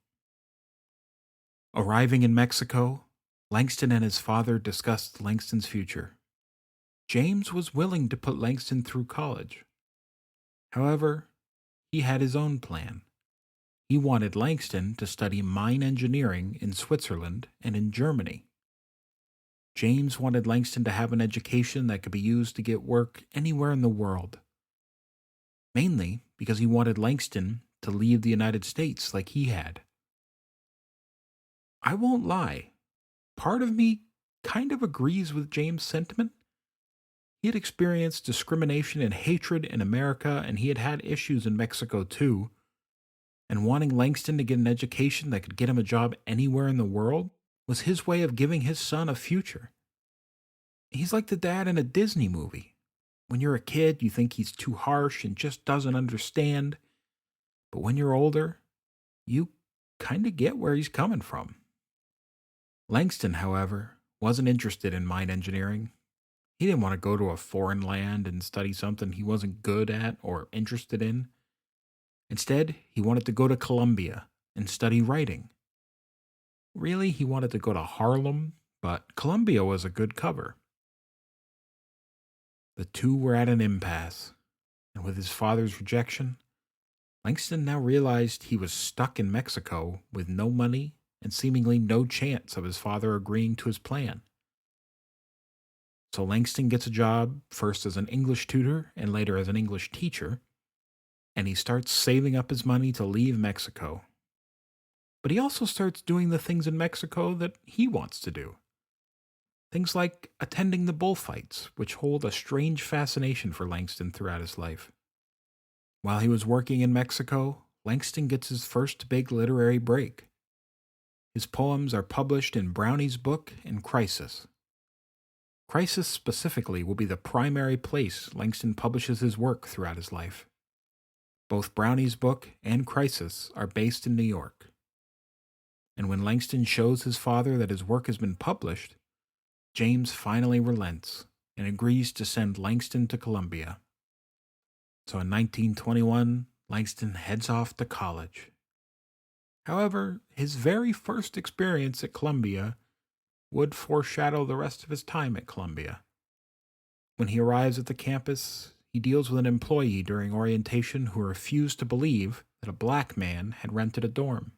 Arriving in Mexico, Langston and his father discussed Langston's future. James was willing to put Langston through college. However, he had his own plan. He wanted Langston to study mine engineering in Switzerland and in Germany. James wanted Langston to have an education that could be used to get work anywhere in the world. Mainly because he wanted Langston to leave the United States like he had. I won't lie, part of me kind of agrees with James' sentiment. He had experienced discrimination and hatred in America, and he had had issues in Mexico too. And wanting Langston to get an education that could get him a job anywhere in the world was his way of giving his son a future. He's like the dad in a Disney movie. When you're a kid, you think he's too harsh and just doesn't understand. But when you're older, you kind of get where he's coming from. Langston, however, wasn't interested in mine engineering. He didn't want to go to a foreign land and study something he wasn't good at or interested in. Instead, he wanted to go to Columbia and study writing. Really, he wanted to go to Harlem, but Columbia was a good cover. The two were at an impasse, and with his father's rejection, Langston now realized he was stuck in Mexico with no money and seemingly no chance of his father agreeing to his plan. So Langston gets a job, first as an English tutor and later as an English teacher, and he starts saving up his money to leave Mexico. But he also starts doing the things in Mexico that he wants to do. Things like attending the bullfights, which hold a strange fascination for Langston throughout his life. While he was working in Mexico, Langston gets his first big literary break. His poems are published in Brownie's book and Crisis. Crisis specifically will be the primary place Langston publishes his work throughout his life. Both Brownie's book and Crisis are based in New York. And when Langston shows his father that his work has been published, James finally relents and agrees to send Langston to Columbia. So in 1921, Langston heads off to college. However, his very first experience at Columbia would foreshadow the rest of his time at Columbia. When he arrives at the campus, he deals with an employee during orientation who refused to believe that a black man had rented a dorm.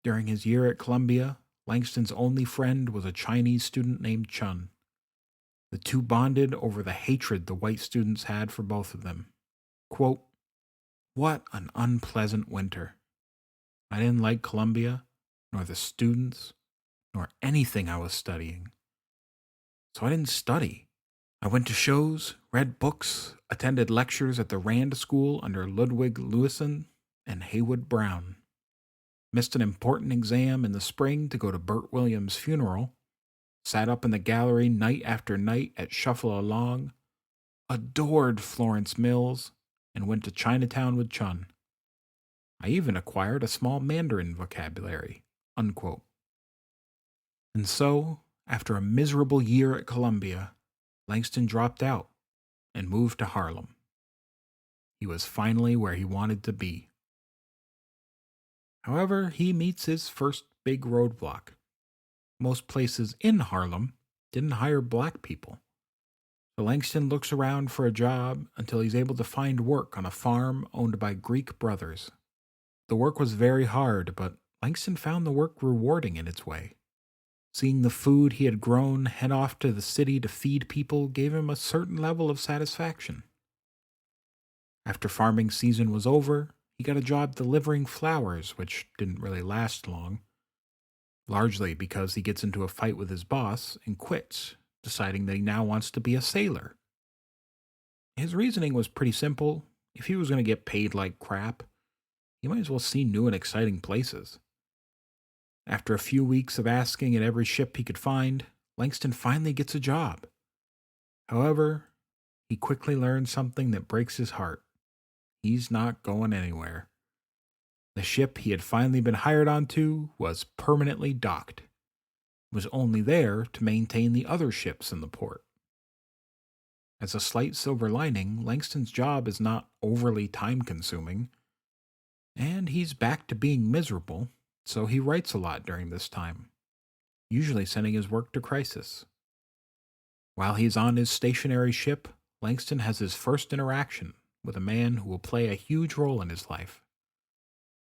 During his year at Columbia, Langston's only friend was a Chinese student named Chun. The two bonded over the hatred the white students had for both of them. Quote, "What an unpleasant winter. I didn't like Columbia, nor the students, nor anything I was studying. So I didn't study. I went to shows, read books, attended lectures at the Rand School under Ludwig Lewison and Haywood Brown. Missed an important exam in the spring to go to Bert Williams' funeral. Sat up in the gallery night after night at Shuffle Along. Adored Florence Mills and went to Chinatown with Chun. I even acquired a small Mandarin vocabulary." Unquote. And so, after a miserable year at Columbia, Langston dropped out and moved to Harlem. He was finally where he wanted to be. However, he meets his first big roadblock. Most places in Harlem didn't hire black people. So Langston looks around for a job until he's able to find work on a farm owned by Greek brothers. The work was very hard, but Langston found the work rewarding in its way. Seeing the food he had grown head off to the city to feed people gave him a certain level of satisfaction. After farming season was over, he got a job delivering flowers, which didn't really last long, largely because he gets into a fight with his boss and quits, deciding that he now wants to be a sailor. His reasoning was pretty simple. If he was going to get paid like crap, he might as well see new and exciting places. After a few weeks of asking at every ship he could find, Langston finally gets a job. However, he quickly learns something that breaks his heart. He's not going anywhere. The ship he had finally been hired onto was permanently docked. It was only there to maintain the other ships in the port. As a slight silver lining, Langston's job is not overly time consuming, and he's back to being miserable, so he writes a lot during this time, usually sending his work to crisis. While he's on his stationary ship, Langston has his first interaction with a man who will play a huge role in his life.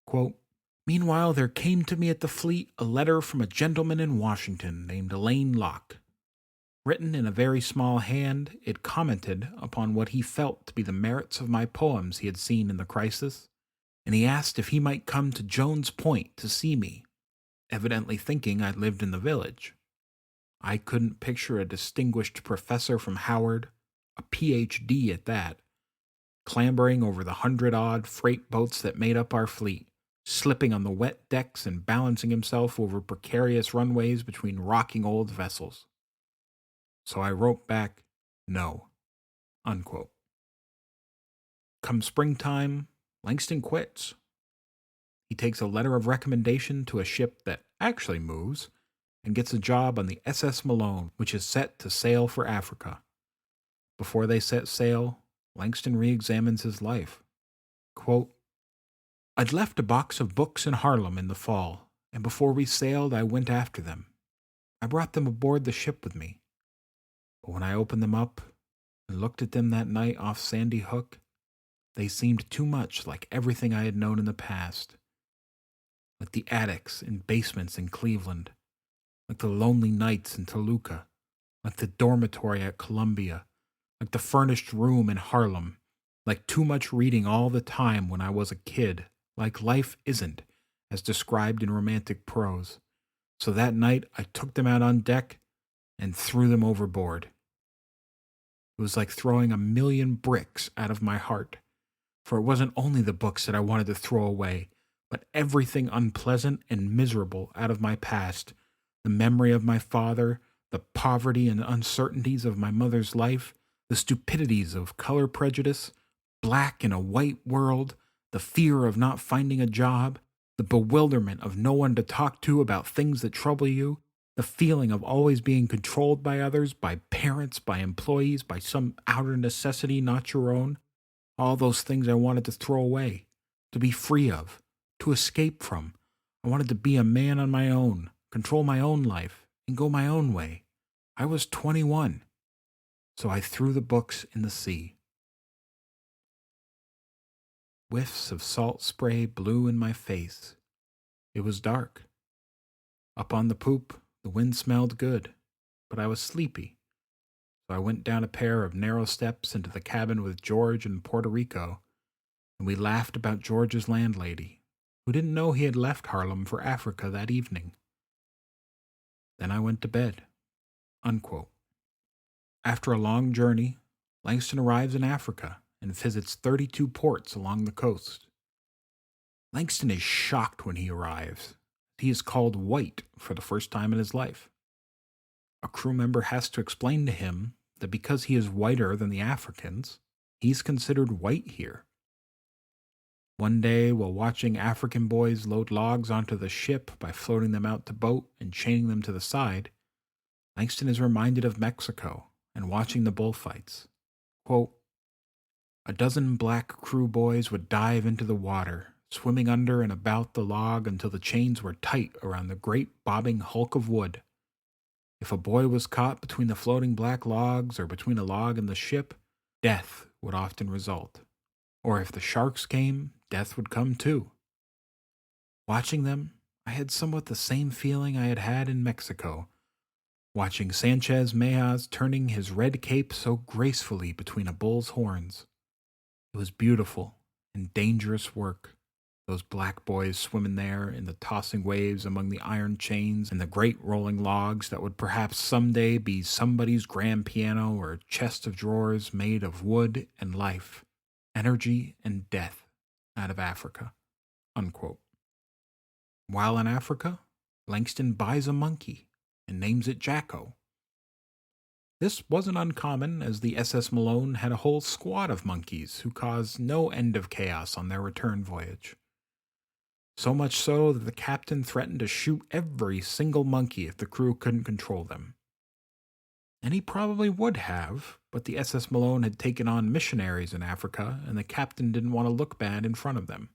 Quote, "Meanwhile, there came to me at the fleet a letter from a gentleman in Washington named Elaine Locke. Written in a very small hand, it commented upon what he felt to be the merits of my poems he had seen in the crisis, and he asked if he might come to Jones Point to see me, evidently thinking I lived in the village. I couldn't picture a distinguished professor from Howard, a Ph.D. at that, clambering over the 100-odd freight boats that made up our fleet, slipping on the wet decks and balancing himself over precarious runways between rocking old vessels. So I wrote back, no." Unquote. Come springtime, Langston quits. He takes a letter of recommendation to a ship that actually moves and gets a job on the SS Malone, which is set to sail for Africa. Before they set sail, Langston re-examines his life. Quote, "I'd left a box of books in Harlem in the fall, and before we sailed I went after them. I brought them aboard the ship with me. But when I opened them up and looked at them that night off Sandy Hook, they seemed too much like everything I had known in the past. Like the attics and basements in Cleveland, like the lonely nights in Toluca, like the dormitory at Columbia, like the furnished room in Harlem, like too much reading all the time when I was a kid, like life isn't, as described in romantic prose. So that night I took them out on deck and threw them overboard. It was like throwing 1,000,000 bricks out of my heart, for it wasn't only the books that I wanted to throw away, but everything unpleasant and miserable out of my past, the memory of my father, the poverty and uncertainties of my mother's life, the stupidities of color prejudice, black in a white world, the fear of not finding a job, the bewilderment of no one to talk to about things that trouble you, the feeling of always being controlled by others, by parents, by employees, by some outer necessity not your own. All those things I wanted to throw away, to be free of, to escape from. I wanted to be a man on my own, control my own life, and go my own way. I was 21, so I threw the books in the sea. Whiffs of salt spray blew in my face. It was dark. Up on the poop, the wind smelled good, but I was sleepy. So I went down a pair of narrow steps into the cabin with George and Puerto Rico, and we laughed about George's landlady, who didn't know he had left Harlem for Africa that evening. Then I went to bed. Unquote. After a long journey, Langston arrives in Africa and visits 32 ports along the coast. Langston is shocked when he arrives. He is called white for the first time in his life. A crew member has to explain to him that because he is whiter than the Africans, he's considered white here. One day, while watching African boys load logs onto the ship by floating them out to boat and chaining them to the side, Langston is reminded of Mexico and watching the bullfights. Quote, "A dozen black crew boys would dive into the water, swimming under and about the log until the chains were tight around the great bobbing hulk of wood. If a boy was caught between the floating black logs or between a log and the ship, death would often result. Or if the sharks came, death would come too. Watching them, I had somewhat the same feeling I had had in Mexico, watching Sanchez Mejas turning his red cape so gracefully between a bull's horns. It was beautiful and dangerous work. Those black boys swimming there in the tossing waves among the iron chains and the great rolling logs that would perhaps someday be somebody's grand piano or chest of drawers made of wood and life, energy and death out of Africa." Unquote. While in Africa, Langston buys a monkey and names it Jacko. This wasn't uncommon, as the SS Malone had a whole squad of monkeys who caused no end of chaos on their return voyage. So much so that the captain threatened to shoot every single monkey if the crew couldn't control them. And he probably would have, but the SS Malone had taken on missionaries in Africa, and the captain didn't want to look bad in front of them.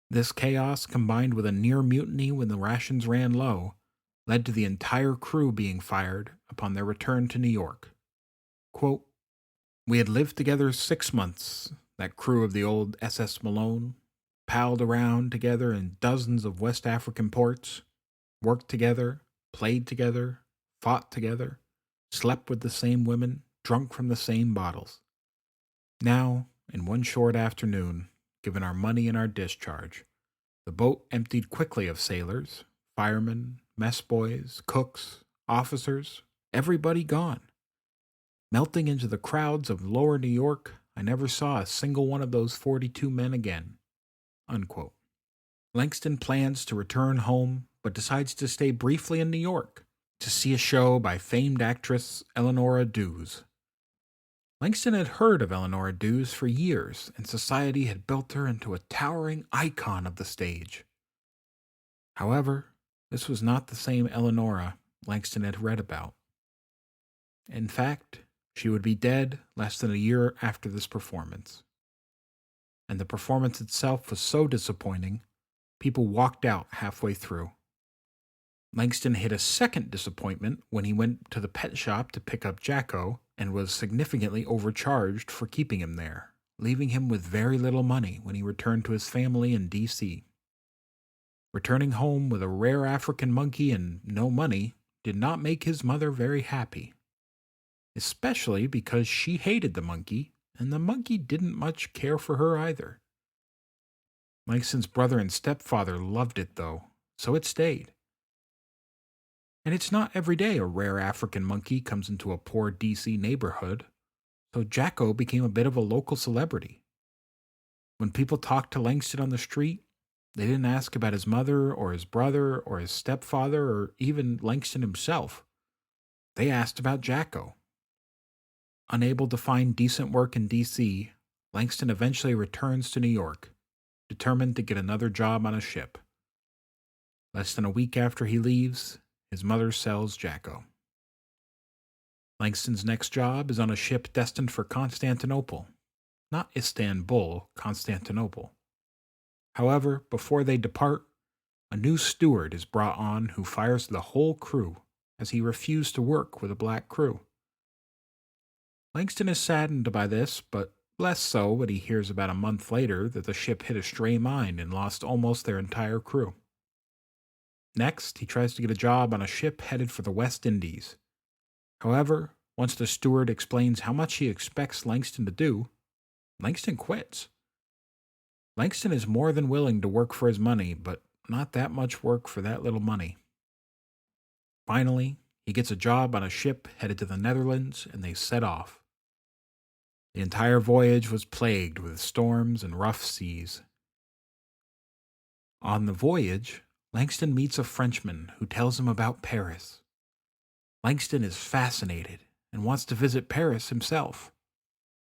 This chaos, combined with a near mutiny when the rations ran low, led to the entire crew being fired upon their return to New York. Quote, "We had lived together 6 months, that crew of the old SS Malone, palled around together in dozens of West African ports, worked together, played together, fought together, slept with the same women, drunk from the same bottles. Now, in one short afternoon, given our money and our discharge, the boat emptied quickly of sailors, firemen, mess boys, cooks, officers, everybody gone. Melting into the crowds of lower New York, I never saw a single one of those 42 men again." Unquote. Langston plans to return home, but decides to stay briefly in New York to see a show by famed actress Eleanora Duse. Langston had heard of Eleanora Duse for years, and society had built her into a towering icon of the stage. However, this was not the same Eleanora Langston had read about. In fact, she would be dead less than a year after this performance. And the performance itself was so disappointing, people walked out halfway through. Langston hit a second disappointment when he went to the pet shop to pick up Jacko and was significantly overcharged for keeping him there, leaving him with very little money when he returned to his family in D.C. Returning home with a rare African monkey and no money did not make his mother very happy, especially because she hated the monkey, and the monkey didn't much care for her either. Langston's brother and stepfather loved it, though, so it stayed. And it's not every day a rare African monkey comes into a poor D.C. neighborhood, so Jacko became a bit of a local celebrity. When people talked to Langston on the street, they didn't ask about his mother or his brother or his stepfather or even Langston himself. They asked about Jacko. Unable to find decent work in D.C., Langston eventually returns to New York, determined to get another job on a ship. Less than a week after he leaves, his mother sells Jacko. Langston's next job is on a ship destined for Constantinople. Not Istanbul, Constantinople. However, before they depart, a new steward is brought on who fires the whole crew as he refused to work with a black crew. Langston is saddened by this, but less so when he hears about a month later that the ship hit a stray mine and lost almost their entire crew. Next, he tries to get a job on a ship headed for the West Indies. However, once the steward explains how much he expects Langston to do, Langston quits. Langston is more than willing to work for his money, but not that much work for that little money. Finally, he gets a job on a ship headed to the Netherlands, and they set off. The entire voyage was plagued with storms and rough seas. On the voyage, Langston meets a Frenchman who tells him about Paris. Langston is fascinated and wants to visit Paris himself,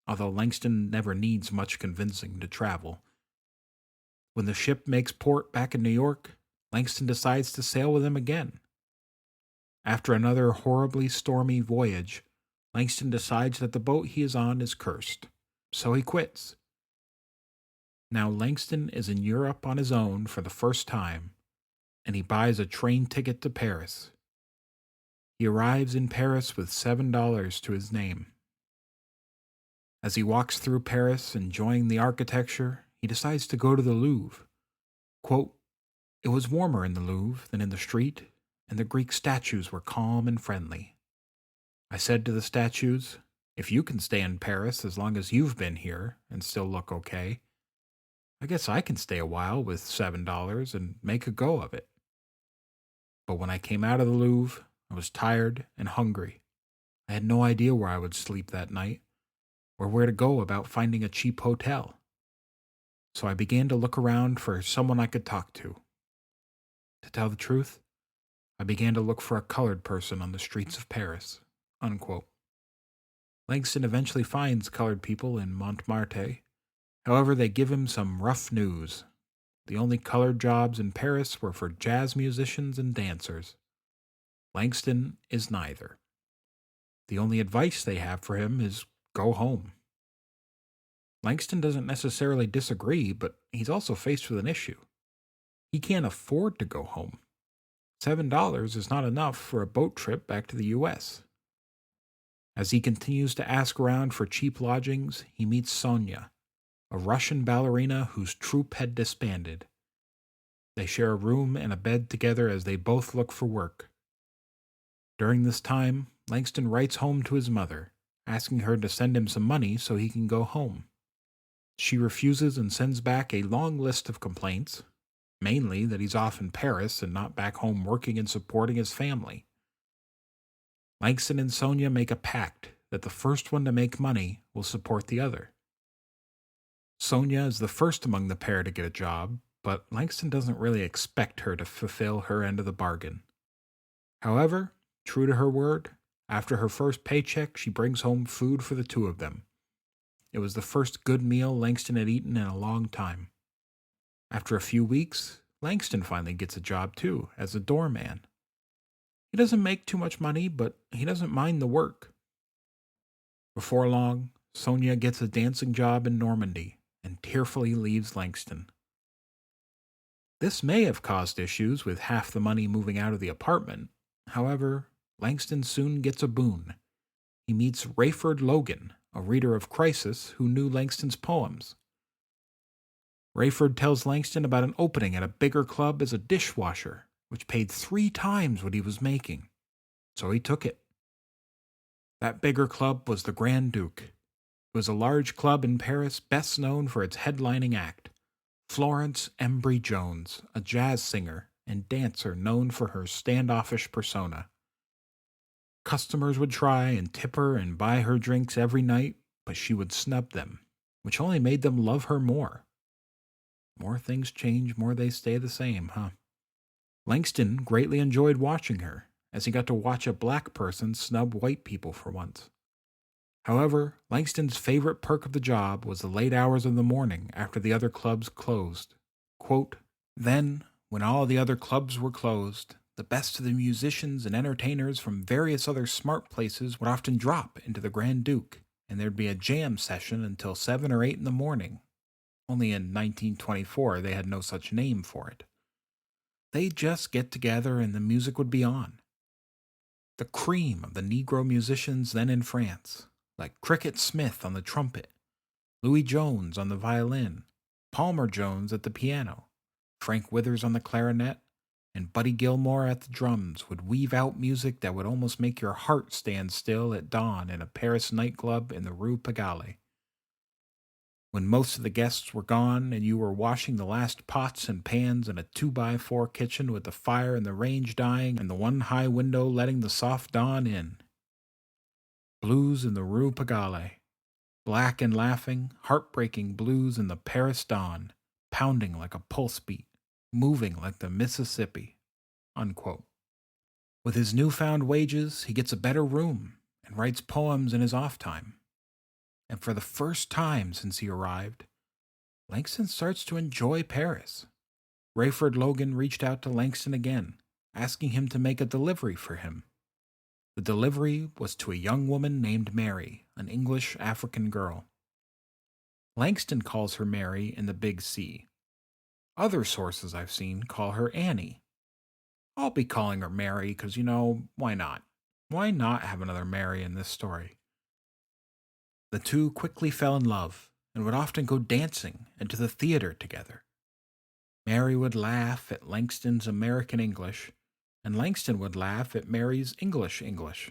although Langston never needs much convincing to travel. When the ship makes port back in New York, Langston decides to sail with him again. After another horribly stormy voyage, Langston decides that the boat he is on is cursed, so he quits. Now Langston is in Europe on his own for the first time, and he buys a train ticket to Paris. He arrives in Paris with $7 to his name. As he walks through Paris, enjoying the architecture, he decides to go to the Louvre. Quote, "It was warmer in the Louvre than in the street, and the Greek statues were calm and friendly. I said to the statues, 'If you can stay in Paris as long as you've been here and still look okay, I guess I can stay a while with $7 and make a go of it.' But when I came out of the Louvre, I was tired and hungry. I had no idea where I would sleep that night, or where to go about finding a cheap hotel. So I began to look around for someone I could talk to. To tell the truth, I began to look for a colored person on the streets of Paris." Unquote. Langston eventually finds colored people in Montmartre. However, they give him some rough news. The only colored jobs in Paris were for jazz musicians and dancers. Langston is neither. The only advice they have for him is go home. Langston doesn't necessarily disagree, but he's also faced with an issue. He can't afford to go home. $7 is not enough for a boat trip back to the U.S. As he continues to ask around for cheap lodgings, he meets Sonia, a Russian ballerina whose troupe had disbanded. They share a room and a bed together as they both look for work. During this time, Langston writes home to his mother, asking her to send him some money so he can go home. She refuses and sends back a long list of complaints, mainly that he's off in Paris and not back home working and supporting his family. Langston and Sonia make a pact that the first one to make money will support the other. Sonia is the first among the pair to get a job, but Langston doesn't really expect her to fulfill her end of the bargain. However, true to her word, after her first paycheck, she brings home food for the two of them. It was the first good meal Langston had eaten in a long time. After a few weeks, Langston finally gets a job too, as a doorman. He doesn't make too much money, but he doesn't mind the work. Before long, Sonia gets a dancing job in Normandy and tearfully leaves Langston. This may have caused issues with half the money moving out of the apartment. However, Langston soon gets a boon. He meets Rayford Logan, a reader of Crisis who knew Langston's poems. Rayford tells Langston about an opening at a bigger club as a dishwasher, which paid 3 times what he was making. So he took it. That bigger club was the Grand Duke. It was a large club in Paris best known for its headlining act, Florence Embry Jones, a jazz singer and dancer known for her standoffish persona. Customers would try and tip her and buy her drinks every night, but she would snub them, which only made them love her more. More things change, more they stay the same, huh? Langston greatly enjoyed watching her, as he got to watch a black person snub white people for once. However, Langston's favorite perk of the job was the late hours of the morning after the other clubs closed. Quote, "Then, when all the other clubs were closed, the best of the musicians and entertainers from various other smart places would often drop into the Grand Duke, and there'd be a jam session until 7 or 8 in the morning. Only in 1924 they had no such name for it. They'd just get together and the music would be on. The cream of the Negro musicians then in France, like Cricket Smith on the trumpet, Louis Jones on the violin, Palmer Jones at the piano, Frank Withers on the clarinet, and Buddy Gilmore at the drums would weave out music that would almost make your heart stand still at dawn in a Paris nightclub in the Rue Pigalle. When most of the guests were gone and you were washing the last pots and pans in a 2x4 kitchen with the fire and the range dying and the one high window letting the soft dawn in. Blues in the Rue Pigalle. Black and laughing, heartbreaking blues in the Paris dawn, pounding like a pulse beat, moving like the Mississippi." Unquote. With his newfound wages, he gets a better room and writes poems in his off time. And for the first time since he arrived, Langston starts to enjoy Paris. Rayford Logan reached out to Langston again, asking him to make a delivery for him. The delivery was to a young woman named Mary, an English African girl. Langston calls her Mary in the Big C. Other sources I've seen call her Annie. I'll be calling her Mary because, why not? Why not have another Mary in this story? The two quickly fell in love and would often go dancing and to the theater together. Mary would laugh at Langston's American English, and Langston would laugh at Mary's English English.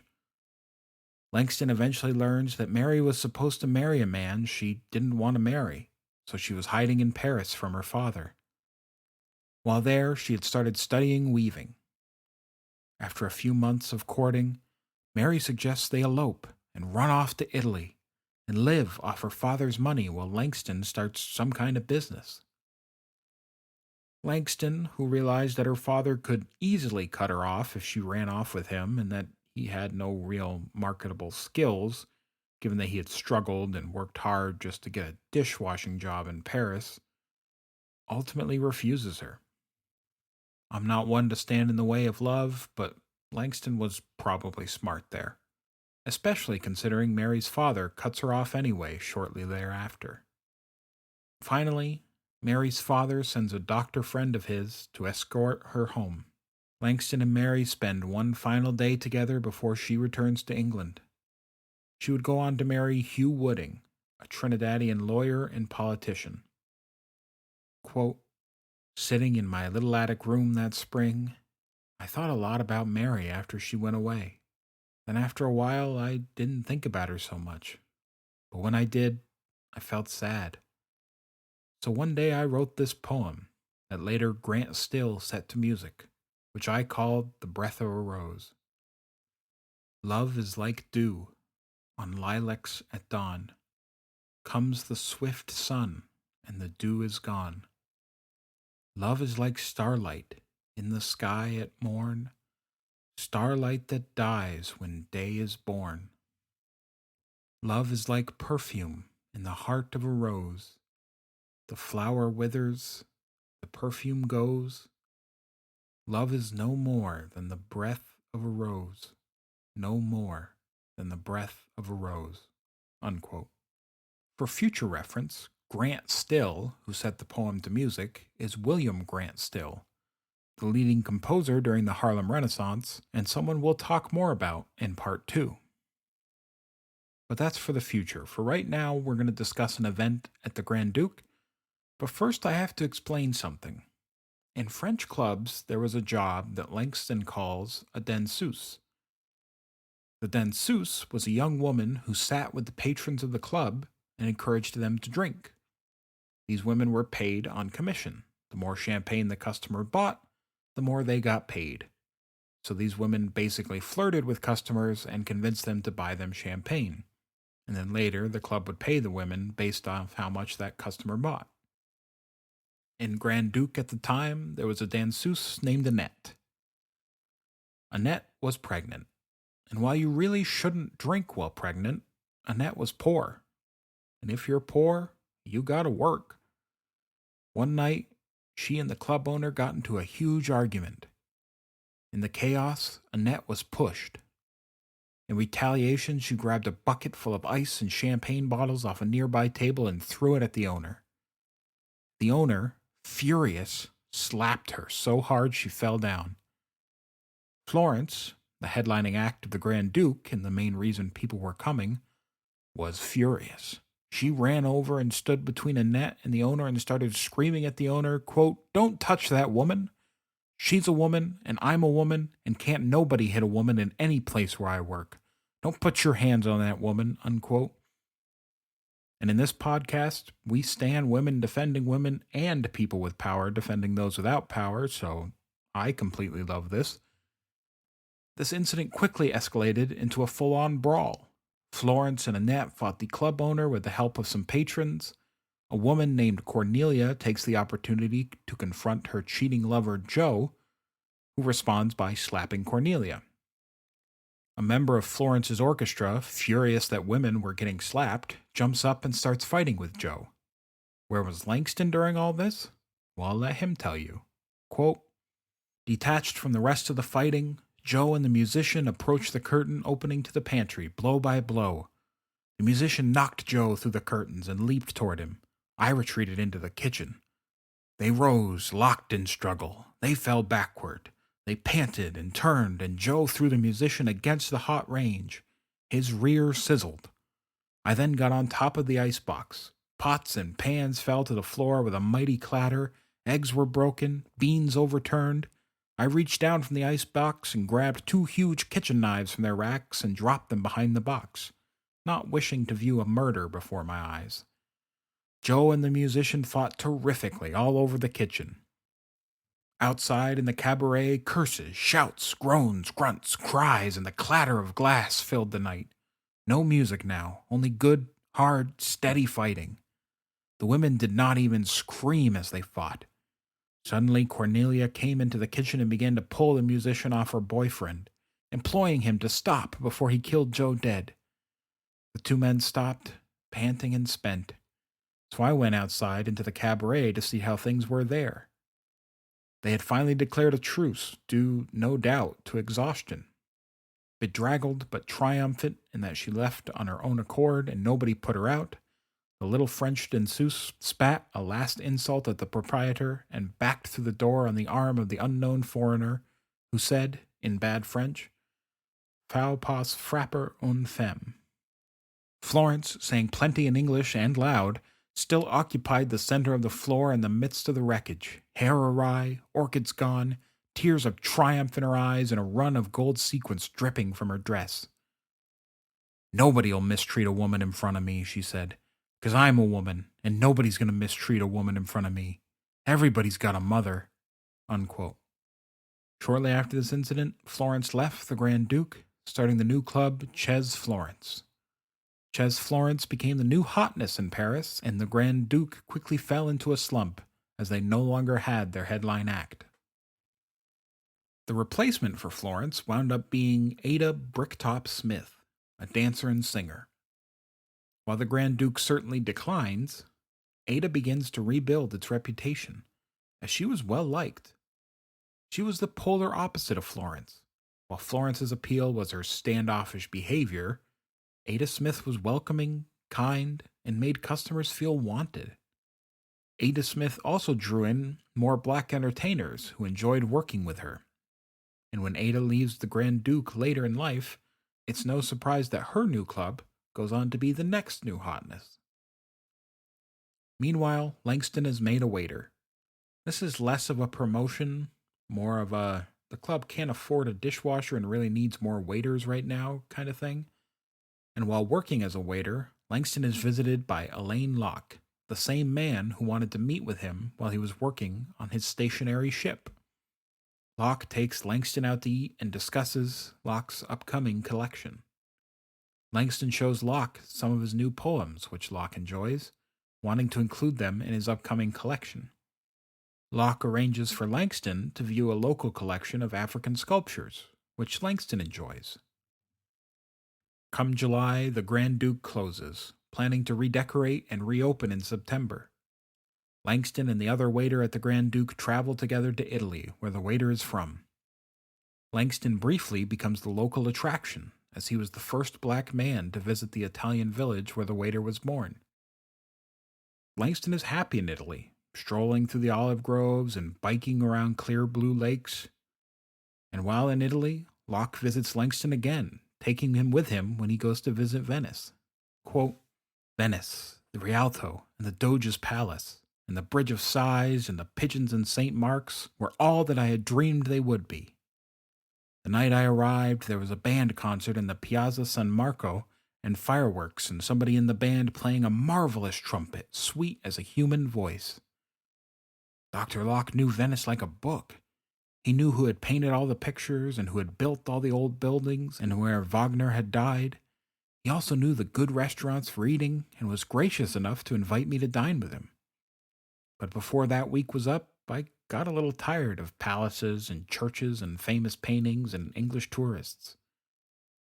Langston eventually learns that Mary was supposed to marry a man she didn't want to marry, so she was hiding in Paris from her father. While there, she had started studying weaving. After a few months of courting, Mary suggests they elope and run off to Italy and live off her father's money while Langston starts some kind of business. Langston, who realized that her father could easily cut her off if she ran off with him and that he had no real marketable skills, given that he had struggled and worked hard just to get a dishwashing job in Paris, ultimately refuses her. I'm not one to stand in the way of love, but Langston was probably smart there. especially considering Mary's father cuts her off anyway shortly thereafter. Finally, Mary's father sends a doctor friend of his to escort her home. Langston and Mary spend one final day together before she returns to England. She would go on to marry Hugh Wooding, a Trinidadian lawyer and politician. Quote, sitting in my little attic room that spring, I thought a lot about Mary after she went away. Then after a while, I didn't think about her so much. But when I did, I felt sad. So one day I wrote this poem that later Grant Still set to music, which I called The Breath of a Rose. Love is like dew on lilacs at dawn. Comes the swift sun, and the dew is gone. Love is like starlight in the sky at morn, starlight that dies when day is born. Love is like perfume in the heart of a rose. The flower withers, the perfume goes. Love is no more than the breath of a rose, no more than the breath of a rose. Unquote. For future reference, Grant Still, who set the poem to music, is William Grant Still, the leading composer during the Harlem Renaissance, and someone we'll talk more about in part 2. But that's for the future. For right now, we're going to discuss an event at the Grand Duke. But first, I have to explain something. In French clubs, there was a job that Langston calls a danseuse. The danseuse was a young woman who sat with the patrons of the club and encouraged them to drink. These women were paid on commission. The more champagne the customer bought, the more they got paid. So these women basically flirted with customers and convinced them to buy them champagne. And then later, the club would pay the women based on how much that customer bought. In Grand Duke at the time, there was a danseuse named Annette. Annette was pregnant, and while you really shouldn't drink while pregnant, Annette was poor. And if you're poor, you gotta work. One night, she and the club owner got into a huge argument. In the chaos, Annette was pushed. In retaliation, she grabbed a bucket full of ice and champagne bottles off a nearby table and threw it at the owner. The owner, furious, slapped her so hard she fell down. Florence, the headlining act of the Grand Duke and the main reason people were coming, was furious. She ran over and stood between Annette and the owner and started screaming at the owner, quote, "Don't touch that woman. She's a woman, and I'm a woman, and can't nobody hit a woman in any place where I work. Don't put your hands on that woman," unquote. And in this podcast, we stand women defending women and people with power defending those without power, so I completely love this. This incident quickly escalated into a full-on brawl. Florence and Annette fought the club owner with the help of some patrons. A woman named Cornelia takes the opportunity to confront her cheating lover, Joe, who responds by slapping Cornelia. A member of Florence's orchestra, furious that women were getting slapped, jumps up and starts fighting with Joe. Where was Langston during all this? Well, I'll let him tell you. Quote, detached from the rest of the fighting, Joe and the musician approached the curtain opening to the pantry, blow by blow. The musician knocked Joe through the curtains and leaped toward him. I retreated into the kitchen. They rose, locked in struggle. They fell backward. They panted and turned, and Joe threw the musician against the hot range. His rear sizzled. I then got on top of the icebox. Pots and pans fell to the floor with a mighty clatter. Eggs were broken, beans overturned. I reached down from the icebox and grabbed 2 huge kitchen knives from their racks and dropped them behind the box, not wishing to view a murder before my eyes. Joe and the musician fought terrifically all over the kitchen. Outside in the cabaret, curses, shouts, groans, grunts, cries, and the clatter of glass filled the night. No music now, only good, hard, steady fighting. The women did not even scream as they fought. Suddenly, Cornelia came into the kitchen and began to pull the musician off her boyfriend, imploring him to stop before he killed Joe dead. The 2 men stopped, panting and spent. So I went outside into the cabaret to see how things were there. They had finally declared a truce, due, no doubt, to exhaustion. Bedraggled but triumphant in that she left on her own accord and nobody put her out, the little French danseuse spat a last insult at the proprietor and backed through the door on the arm of the unknown foreigner, who said, in bad French, "Faut pas frapper une femme." Florence, saying plenty in English and loud, still occupied the center of the floor in the midst of the wreckage, hair awry, orchids gone, tears of triumph in her eyes, and a run of gold sequins dripping from her dress. "Nobody'll mistreat a woman in front of me," she said, "'cause I'm a woman, and nobody's gonna mistreat a woman in front of me. Everybody's got a mother." Unquote. Shortly after this incident, Florence left the Grand Duke, starting the new club Chez Florence. Chez Florence became the new hotness in Paris, and the Grand Duke quickly fell into a slump, as they no longer had their headline act. The replacement for Florence wound up being Ada Bricktop Smith, a dancer and singer. While the Grand Duke certainly declines, Ada begins to rebuild its reputation, as she was well liked. She was the polar opposite of Florence. While Florence's appeal was her standoffish behavior, Ada Smith was welcoming, kind, and made customers feel wanted. Ada Smith also drew in more black entertainers who enjoyed working with her. And when Ada leaves the Grand Duke later in life, it's no surprise that her new club goes on to be the next new hotness. Meanwhile, Langston is made a waiter. This is less of a promotion, more of a the club can't afford a dishwasher and really needs more waiters right now kind of thing. And while working as a waiter, Langston is visited by Elaine Locke, the same man who wanted to meet with him while he was working on his stationary ship. Locke takes Langston out to eat and discusses Locke's upcoming collection. Langston shows Locke some of his new poems, which Locke enjoys, wanting to include them in his upcoming collection. Locke arranges for Langston to view a local collection of African sculptures, which Langston enjoys. Come July, the Grand Duke closes, planning to redecorate and reopen in September. Langston and the other waiter at the Grand Duke travel together to Italy, where the waiter is from. Langston briefly becomes the local attraction, as he was the first black man to visit the Italian village where the waiter was born. Langston is happy in Italy, strolling through the olive groves and biking around clear blue lakes. And while in Italy, Locke visits Langston again, taking him with him when he goes to visit Venice. Quote, "Venice, the Rialto, and the Doge's Palace, and the Bridge of Sighs, and the pigeons in St. Mark's were all that I had dreamed they would be. The night I arrived, there was a band concert in the Piazza San Marco, and fireworks, and somebody in the band playing a marvelous trumpet, sweet as a human voice. Dr. Locke knew Venice like a book. He knew who had painted all the pictures and who had built all the old buildings and where Wagner had died. He also knew the good restaurants for eating and was gracious enough to invite me to dine with him. But before that week was up, I got a little tired of palaces and churches and famous paintings and English tourists.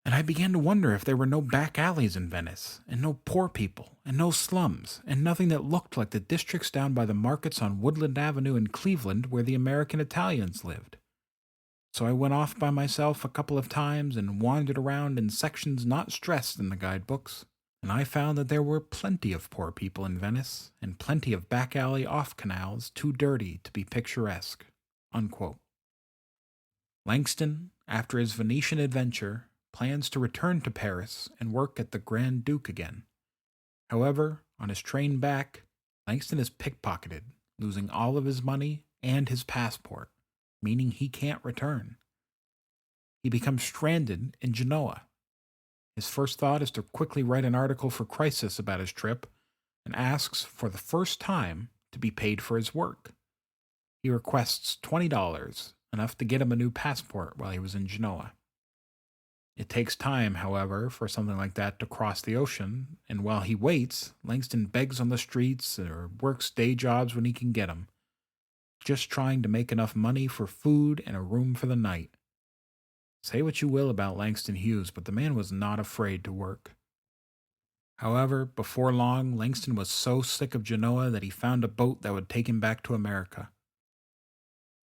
And I began to wonder if there were no back alleys in Venice, and no poor people, and no slums, and nothing that looked like the districts down by the markets on Woodland Avenue in Cleveland where the American Italians lived. So I went off by myself a couple of times and wandered around in sections not stressed in the guidebooks, and I found that there were plenty of poor people in Venice, and plenty of back alley off-canals too dirty to be picturesque." Unquote. Langston, after his Venetian adventure, plans to return to Paris and work at the Grand Duke again. However, on his train back, Langston is pickpocketed, losing all of his money and his passport, meaning he can't return. He becomes stranded in Genoa. His first thought is to quickly write an article for Crisis about his trip, and asks for the first time to be paid for his work. He requests $20, enough to get him a new passport while he was in Genoa. It takes time, however, for something like that to cross the ocean, and while he waits, Langston begs on the streets or works day jobs when he can get them, just trying to make enough money for food and a room for the night. Say what you will about Langston Hughes, but the man was not afraid to work. However, before long, Langston was so sick of Genoa that he found a boat that would take him back to America.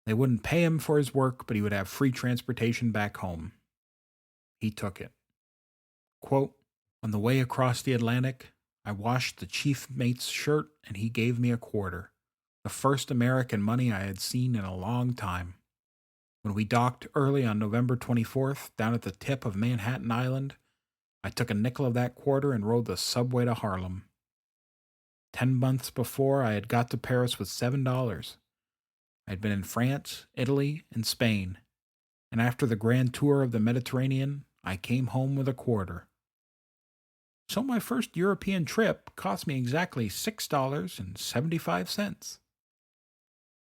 They wouldn't pay him for his work, but he would have free transportation back home. he took it. Quote, on the way across the Atlantic, I washed the chief mate's shirt and he gave me a quarter, the first American money I had seen in a long time. When we docked early on November 24th down at the tip of Manhattan Island, I took a nickel of that quarter and rode the subway to Harlem. 10 months before, I had got to Paris with $7. I had been in France, Italy, and Spain, and after the grand tour of the Mediterranean, I came home with a quarter. So my first European trip cost me exactly $6.75.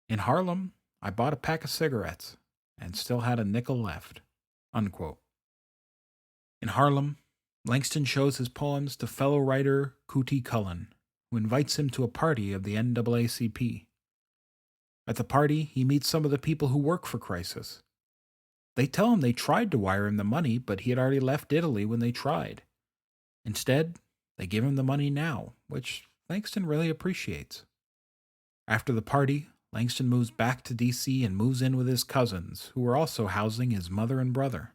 In Harlem, I bought a pack of cigarettes and still had a nickel left. Unquote. In Harlem, Langston shows his poems to fellow writer Kuti Cullen, who invites him to a party of the NAACP. At the party, he meets some of the people who work for Crisis. They tell him they tried to wire him the money, but he had already left Italy when they tried. Instead, they give him the money now, which Langston really appreciates. After the party, Langston moves back to D.C. and moves in with his cousins, who are also housing his mother and brother.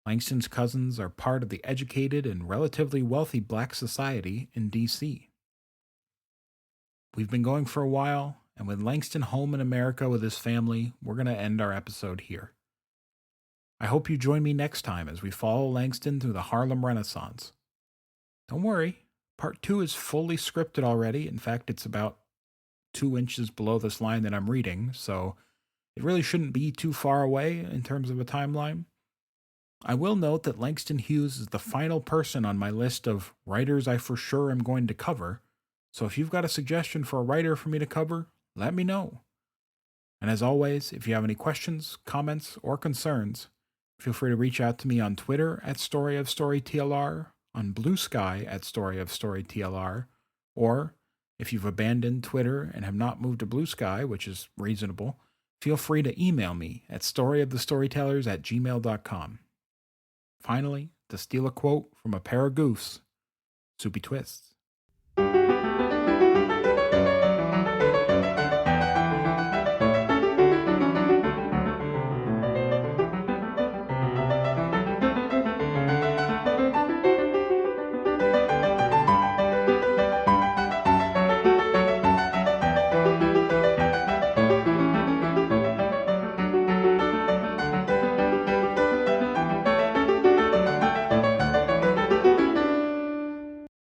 Langston's cousins are part of the educated and relatively wealthy black society in D.C. We've been going for a while, and with Langston home in America with his family, we're going to end our episode here. I hope you join me next time as we follow Langston through the Harlem Renaissance. Don't worry, part 2 is fully scripted already. In fact, it's about 2 inches below this line that I'm reading, so it really shouldn't be too far away in terms of a timeline. I will note that Langston Hughes is the final person on my list of writers I for sure am going to cover, so if you've got a suggestion for a writer for me to cover, let me know. And as always, if you have any questions, comments, or concerns, feel free to reach out to me on Twitter at StoryOfStoryTLR, on Blue Sky at StoryOfStoryTLR, or if you've abandoned Twitter and have not moved to Blue Sky, which is reasonable, feel free to email me at storyofthestorytellers@gmail.com. Finally, to steal a quote from a pair of goofs, Soupy Twists.